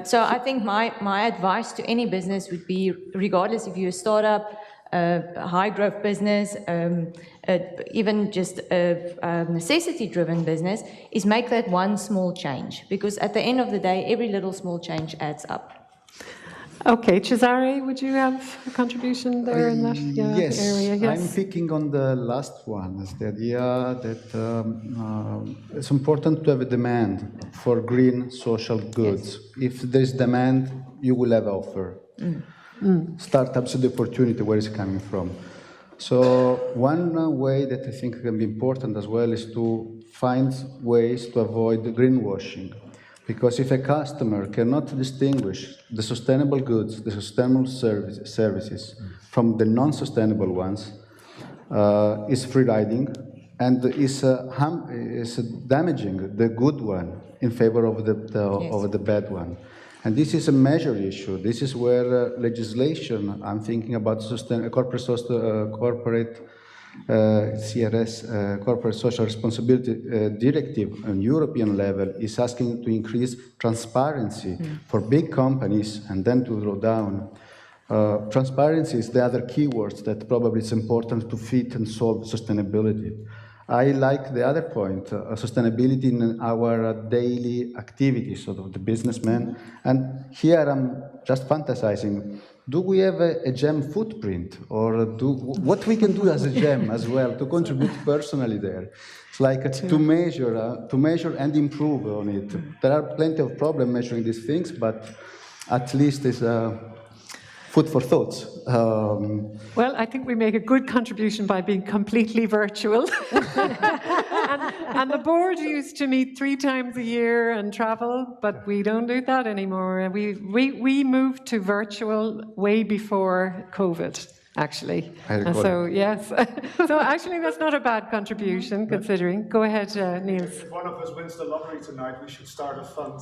So I think my advice to any business would be, regardless if you're a startup, a high-growth business, even just a necessity-driven business, is make that one small change. Because at the end of the day, every little small change adds up. Okay, Cesare, would you have a contribution there in that area? Yes, I'm picking on the last one, as the idea that it's important to have a demand for green social goods. If there's demand, you will have offer. Startups, the opportunity, where is it coming from? So one way that I think can be important as well is to find ways to avoid greenwashing. Because if a customer cannot distinguish the sustainable goods, the sustainable services from the non-sustainable ones, is free riding and is damaging the good one in favor of the bad one. And this is a major issue. This is where legislation, I'm thinking about corporate CRS, Corporate Social Responsibility Directive on European level, is asking to increase transparency for big companies, and then to draw down. Transparency is the other keywords that probably is important to fit and solve sustainability. I like the other point, sustainability in our daily activities of the businessman. And here I'm just fantasizing. Do we have a GEM footprint, or what we can do as a GEM as well to contribute personally there? It's like to measure and improve on it. There are plenty of problems measuring these things, but at least it's food for thoughts. Well, I think we make a good contribution by being completely virtual. and the board used to meet 3 times a year and travel, but we don't do that anymore. We moved to virtual way before COVID, actually. So, yes. So actually, that's not a bad contribution, considering. Go ahead, Niels. If one of us wins the lottery tonight, we should start a fund.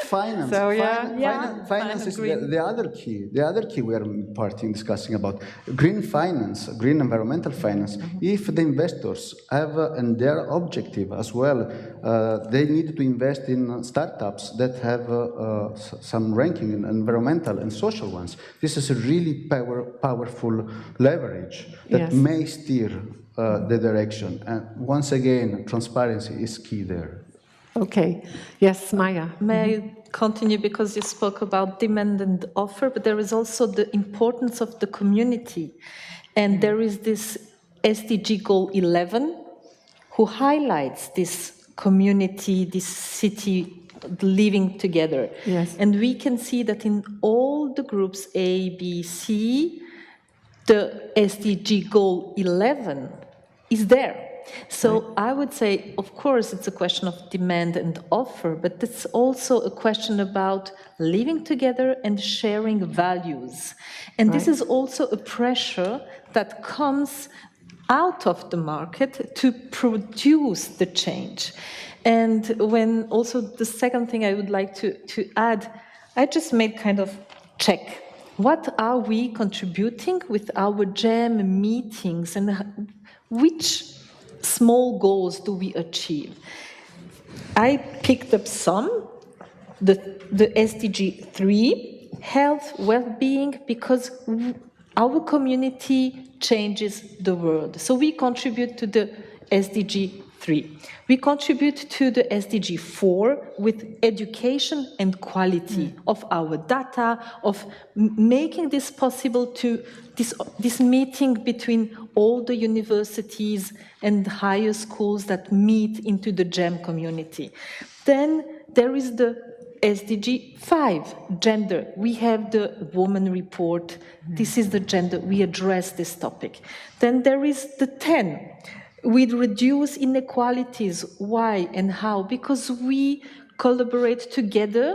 Finance. So, Finance is the other key. The other key we are discussing about green finance, green environmental finance. If the investors have and their objective as well, they need to invest in startups that have some ranking in environmental and social ones. This is a really powerful leverage that may steer the direction. And once again, transparency is key there. Okay. Yes, Maya. May I continue, because you spoke about demand and offer, but there is also the importance of the community. And there is this SDG goal 11, who highlights this community, this city living together. Yes. And we can see that in all the groups A, B, C, the SDG goal 11 is there. So I would say, of course, it's a question of demand and offer, but it's also a question about living together and sharing values. And this is also a pressure that comes out of the market to produce the change. And when also the second thing I would like to add, I just made kind of check. What are we contributing with our GEM meetings, and which small goals do we achieve? I picked up some, the SDG 3, health, well-being, because our community changes the world. So we contribute to the SDG 3. We contribute to the SDG 4 with education and quality of our data, of making this possible to this meeting between all the universities and higher schools that meet into the GEM community. Then there is the SDG 5, gender. We have the woman report. This is the gender. We address this topic. Then there is the 10. We reduce inequalities. Why and how? Because we collaborate together.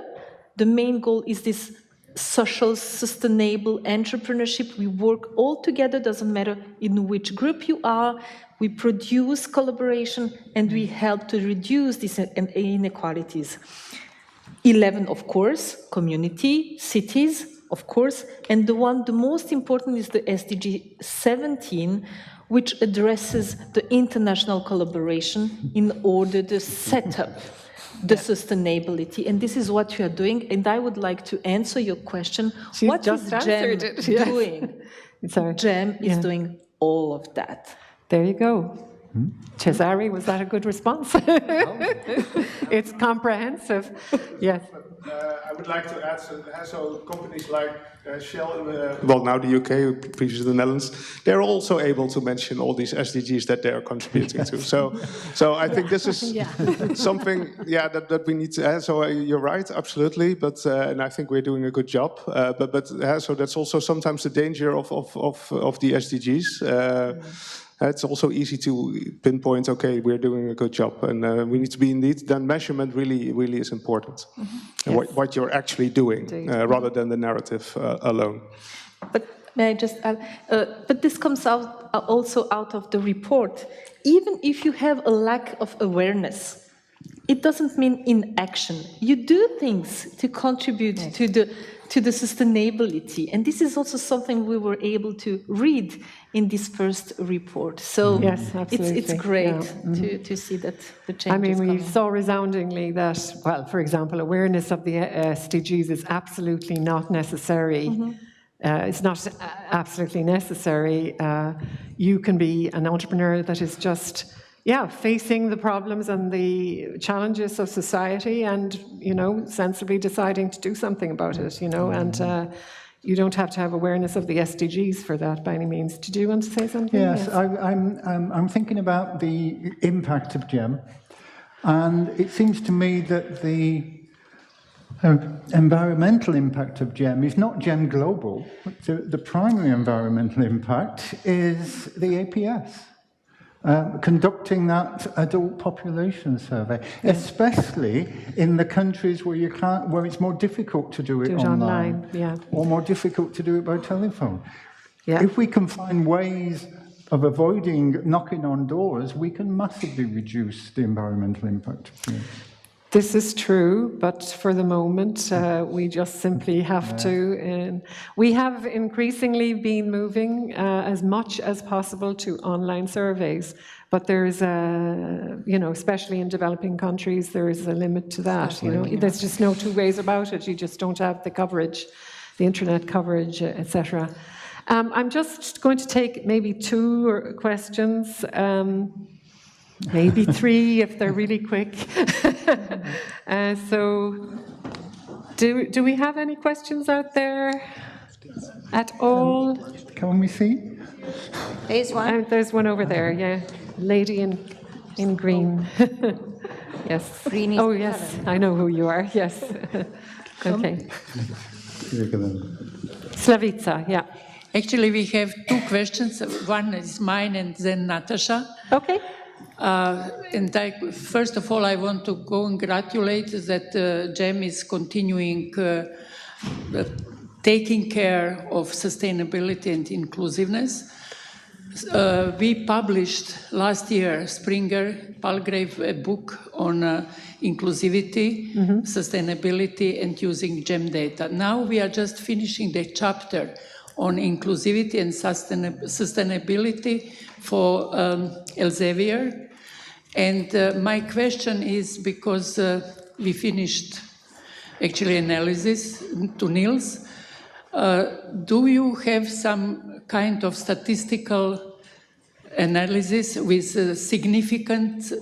The main goal is this social, sustainable entrepreneurship. We work all together, doesn't matter in which group you are. We produce collaboration and we help to reduce these inequalities. 11, of course, community, cities, of course, and the most important is the SDG 17, which addresses the international collaboration in order to set up the sustainability. And this is what you are doing, and I would like to answer your question. She's what just is GEM doing? Sorry. GEM is doing all of that. There you go. Cesare, was that a good response? It's comprehensive. Yes. I would like to add, so companies like Shell, well, now the UK, previously the Netherlands, they're also able to mention all these SDGs that they are contributing to. So I think this is something, that we need to add. So you're right, absolutely. But and I think we're doing a good job. So that's also sometimes the danger of the SDGs. It's also easy to pinpoint, okay, we're doing a good job, and we need to be indeed, then measurement really is important. And what you're actually doing, rather than the narrative alone. But may I just add, but this comes out also out of the report. Even if you have a lack of awareness, it doesn't mean inaction. You do things to contribute to the sustainability. And this is also something we were able to read in this first report. So yes, absolutely. It's great to see that the change we saw resoundingly that, well, for example, awareness of the SDGs is absolutely not necessary. It's not absolutely necessary. You can be an entrepreneur that is just facing the problems and the challenges of society and, sensibly deciding to do something about it, and you don't have to have awareness of the SDGs for that by any means. Did you want to say something? Yes, I'm thinking about the impact of GEM, and it seems to me that the environmental impact of GEM is not GEM global. The primary environmental impact is the APS. Conducting that adult population survey, especially in the countries where where it's more difficult to do it online, or more difficult to do it by telephone. If we can find ways of avoiding knocking on doors, we can massively reduce the environmental impact. This is true, but for the moment, we just simply have to. We have increasingly been moving as much as possible to online surveys, but there's especially in developing countries, there is a limit to that. There's just no two ways about it. You just don't have the coverage, the internet coverage, etc. I'm just going to take maybe 2 questions. Maybe 3 if they're really quick. So, do we have any questions out there at all? Can we see? There's one. There's one over there, lady in green. Yes. Green is yes, I know who you are, yes. Okay. Slavica, Actually, we have 2 questions. One is mine and then Natasha. Okay. First of all, I want to congratulate that GEM is continuing taking care of sustainability and inclusiveness. We published last year, Springer, Palgrave, a book on inclusivity, sustainability, and using GEM data. Now we are just finishing the chapter on inclusivity and sustainability for Elsevier. And my question is, because we finished actually analysis to Niels, do you have some kind of statistical analysis with significant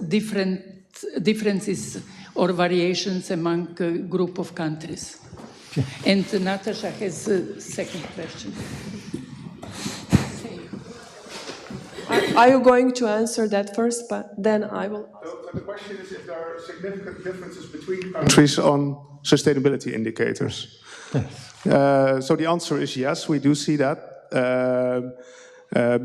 differences or variations among a group of countries. And Natasha has a second question. Are you going to answer that first? But then I will. So the question is if there are significant differences between countries on sustainability indicators. Yes. So the answer is yes, we do see that.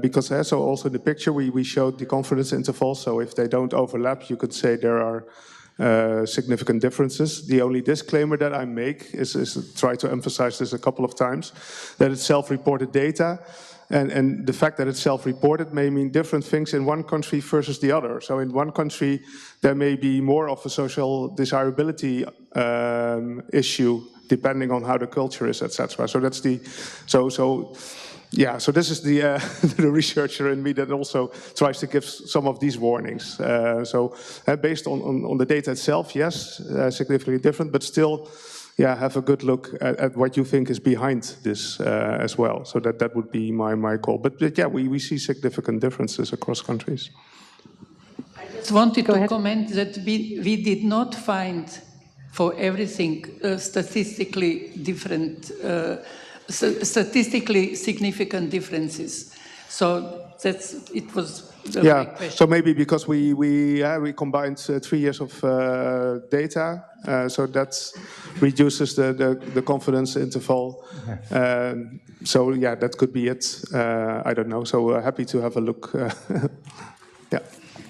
Because so also in the picture we showed the confidence intervals, so if they don't overlap, you could say there are significant differences. The only disclaimer that I make is try to emphasize this a couple of times, that it's self-reported data. And the fact that it's self-reported may mean different things in one country versus the other. So in one country, there may be more of a social desirability issue, depending on how the culture is, etc. So that's the so this is the the researcher in me that also tries to give some of these warnings. Based on the data itself, yes, significantly different, but still. Yeah, have a good look at what you think is behind this as well. So that would be my call. But yeah, we see significant differences across countries. I just wanted to comment that we did not find for everything statistically significant differences. So it was the right question. So maybe because we combined 3 years of data, so that reduces the confidence interval. So yeah, that could be it. I don't know. So happy to have a look. Yeah.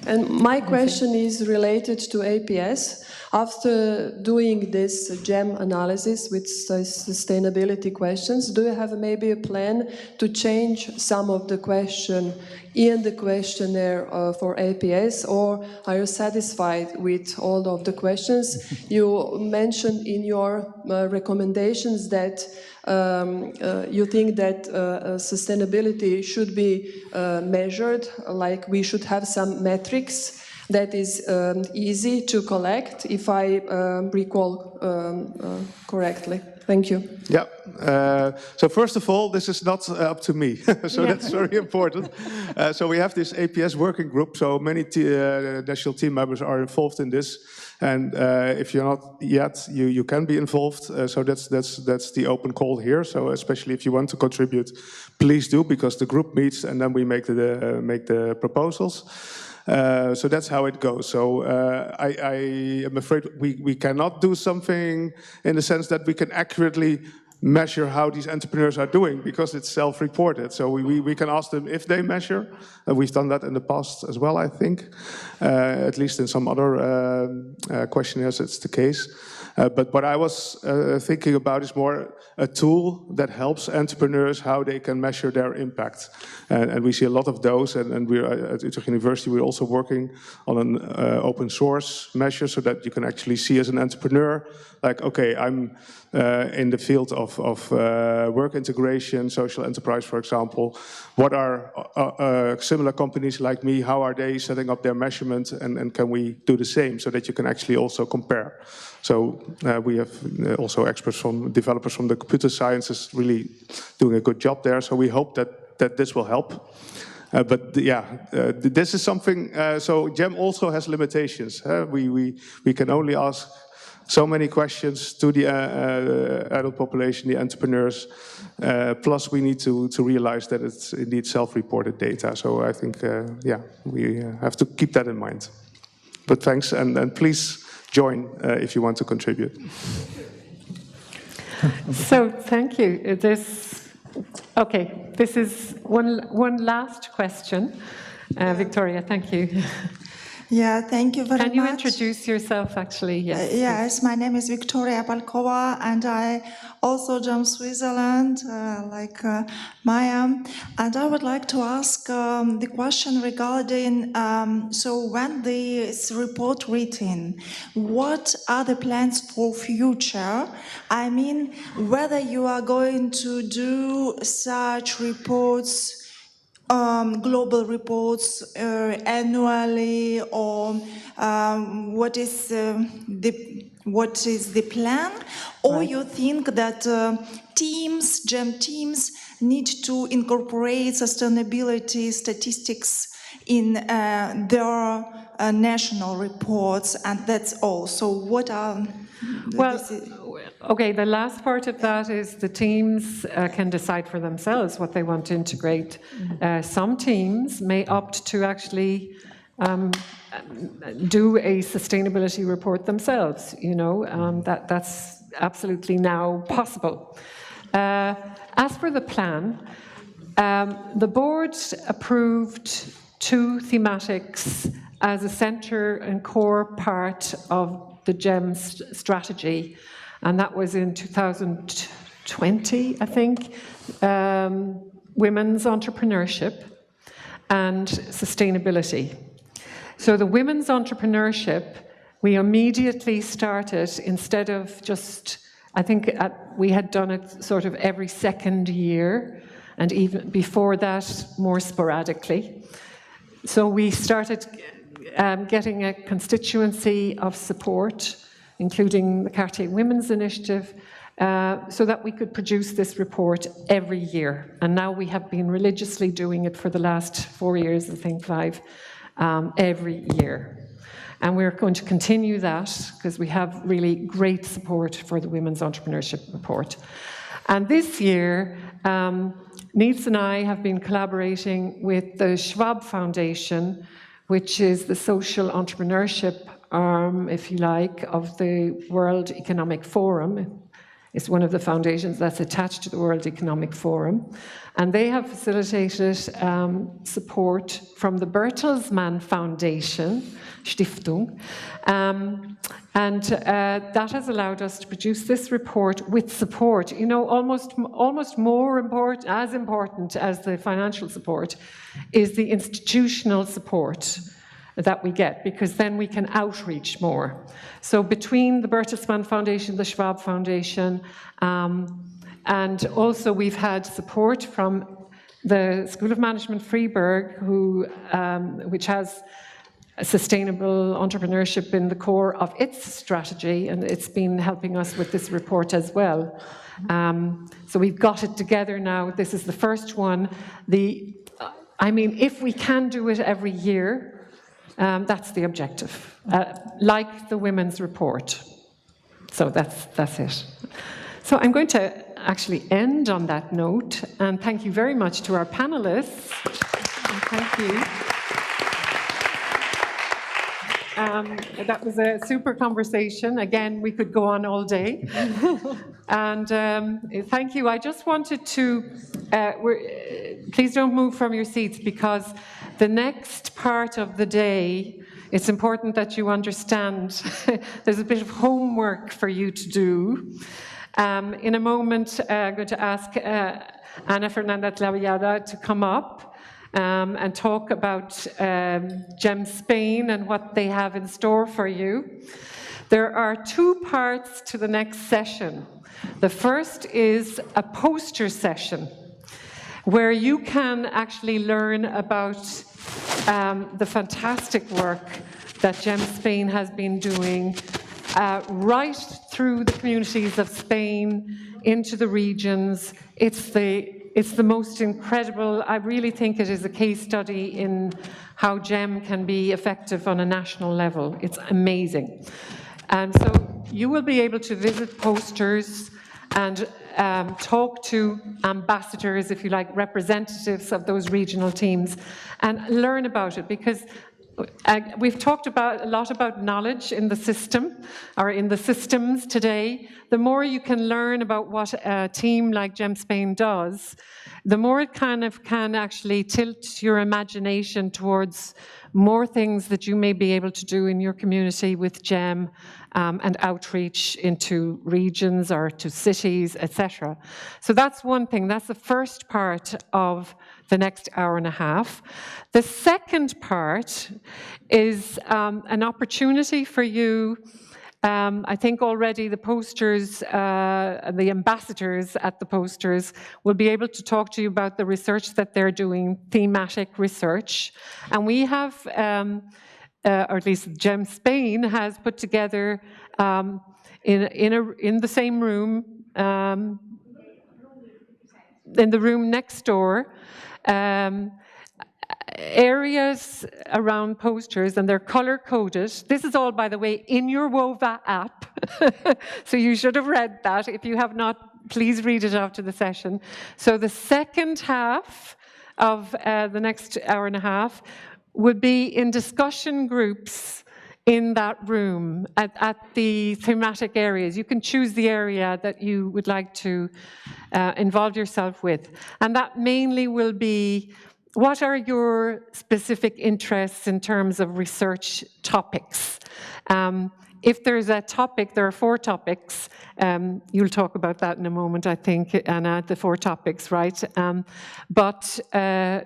And my question is related to APS. After doing this GEM analysis with sustainability questions, do you have maybe a plan to change some of the question in the questionnaire for APS, or are you satisfied with all of the questions? You mentioned in your recommendations that you think that sustainability should be measured, like we should have some metrics that is easy to collect, if I recall correctly. Thank you. Yeah. So first of all, this is not up to me. So that's very important. So we have this APS working group. So many national team members are involved in this. And if you're not yet, you can be involved. So that's the open call here. So especially if you want to contribute, please do, because the group meets and then we make the proposals. So that's how it goes. So I am afraid we cannot do something in the sense that we can accurately measure how these entrepreneurs are doing, because it's self-reported. So we can ask them if they measure. We've done that in the past as well, I think. At least in some other questionnaires it's the case. But what I was thinking about is more a tool that helps entrepreneurs how they can measure their impact. And we see a lot of those, and we're at Utrecht University, we're also working on an open source measure so that you can actually see as an entrepreneur, like, okay, I'm in the field of work integration, social enterprise, for example. What are similar companies like me, how are they setting up their measurement, and can we do the same so that you can actually also compare? So we have also experts developers from the computer sciences really doing a good job there. So we hope that this will help. But yeah, this is something, so GEM also has limitations. We can only ask so many questions to the adult population, the entrepreneurs, plus we need to realize that it's indeed self-reported data. So I think, yeah, we have to keep that in mind. But thanks, and please join if you want to contribute. So thank you. This is one last question. Victoria, thank you. Yeah, thank you very much. Can you introduce yourself, actually? Yes. Yes, my name is Victoria Balkova, and I also jump Switzerland, like Maya. And I would like to ask the question regarding, so when this report written, what are the plans for future? I mean, whether you are going to do such reports, global reports annually, or what is the plan? Or you think that teams, GEM teams, need to incorporate sustainability statistics in their national reports, and that's all. So what are... Well, okay, the last part of that is the teams can decide for themselves what they want to integrate. Some teams may opt to actually do a sustainability report themselves, you know, that's absolutely now possible. As for the plan, the board approved 2 thematics as a centre and core part of the GEM strategy, and that was in 2020, I think, women's entrepreneurship and sustainability. So the women's entrepreneurship, we immediately started, instead of just, I think we had done it sort of every second year, and even before that, more sporadically. So we started getting a constituency of support, including the Cartier Women's Initiative, so that we could produce this report every year. And now we have been religiously doing it for the last 4 years, I think 5, every year. And we're going to continue that because we have really great support for the Women's Entrepreneurship Report. And this year, Niels and I have been collaborating with the Schwab Foundation, which is the social entrepreneurship arm, if you like, of the World Economic Forum. It's one of the foundations that's attached to the World Economic Forum. And they have facilitated support from the Bertelsmann Foundation, Stiftung. And that has allowed us to produce this report with support. You know, almost more important, as important as the financial support, is the institutional support that we get, because then we can outreach more. So between the Bertelsmann Foundation, the Schwab Foundation, and also we've had support from the School of Management Fribourg, which has sustainable entrepreneurship in the core of its strategy, and it's been helping us with this report as well. So we've got it together now. This is the first one. I mean, if we can do it every year, that's the objective, like the women's report. So that's it. So I'm going to actually end on that note, and thank you very much to our panelists. And thank you. That was a super conversation. Again, we could go on all day. And thank you. I just wanted to, please don't move from your seats, because the next part of the day, it's important that you understand there's a bit of homework for you to do. In a moment, I'm going to ask Ana Fernanda Tlaviada to come up and talk about GEM Spain and what they have in store for you. There are 2 parts to the next session. The first is a poster session, where you can actually learn about the fantastic work that GEM Spain has been doing right through the communities of Spain, into the regions. It's the most incredible, I really think it is a case study in how GEM can be effective on a national level. It's amazing. And so you will be able to visit posters and talk to ambassadors, if you like, representatives of those regional teams, and learn about it, because we've talked a lot about knowledge in the system, or in the systems today. The more you can learn about what a team like GEM Spain does, the more it kind of can actually tilt your imagination towards more things that you may be able to do in your community with GEM, and outreach into regions or to cities, etc. So that's one thing. That's the first part of the next hour and a half. The second part is an opportunity for you. I think already the posters, the ambassadors at the posters will be able to talk to you about the research that they're doing, thematic research. And we have, or at least GEM Spain has put together in the same room, in the room next door, areas around posters, and they're color-coded. This is all, by the way, in your WOVA app. So you should have read that. If you have not, please read it after the session. So the second half of the next hour and a half would be in discussion groups in that room at the thematic areas. You can choose the area that you would like to involve yourself with. And that mainly will be, what are your specific interests in terms of research topics? If there's a topic, there are 4 topics. You'll talk about that in a moment, I think, Anna, the 4 topics, right? But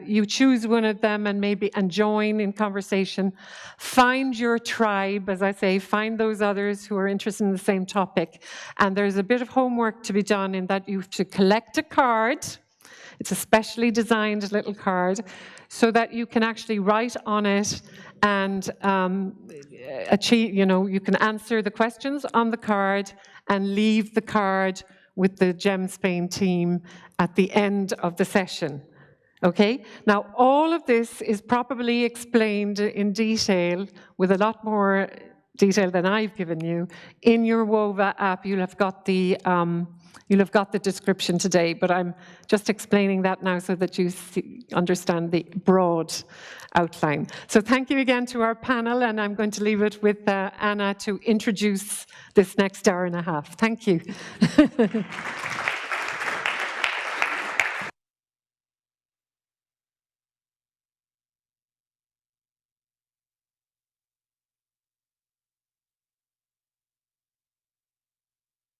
you choose one of them and join in conversation. Find your tribe, as I say, find those others who are interested in the same topic. And there's a bit of homework to be done in that you have to collect a card. It's a specially designed little card so that you can actually write on it and achieve, you can answer the questions on the card and leave the card with the GEM Spain team at the end of the session. Okay? Now, all of this is probably explained in detail, with a lot more detail than I've given you. In your WOVA app, you'll have got the description today, but I'm just explaining that now so that you understand the broad outline. So thank you again to our panel, and I'm going to leave it with Anna to introduce this next hour and a half. Thank you.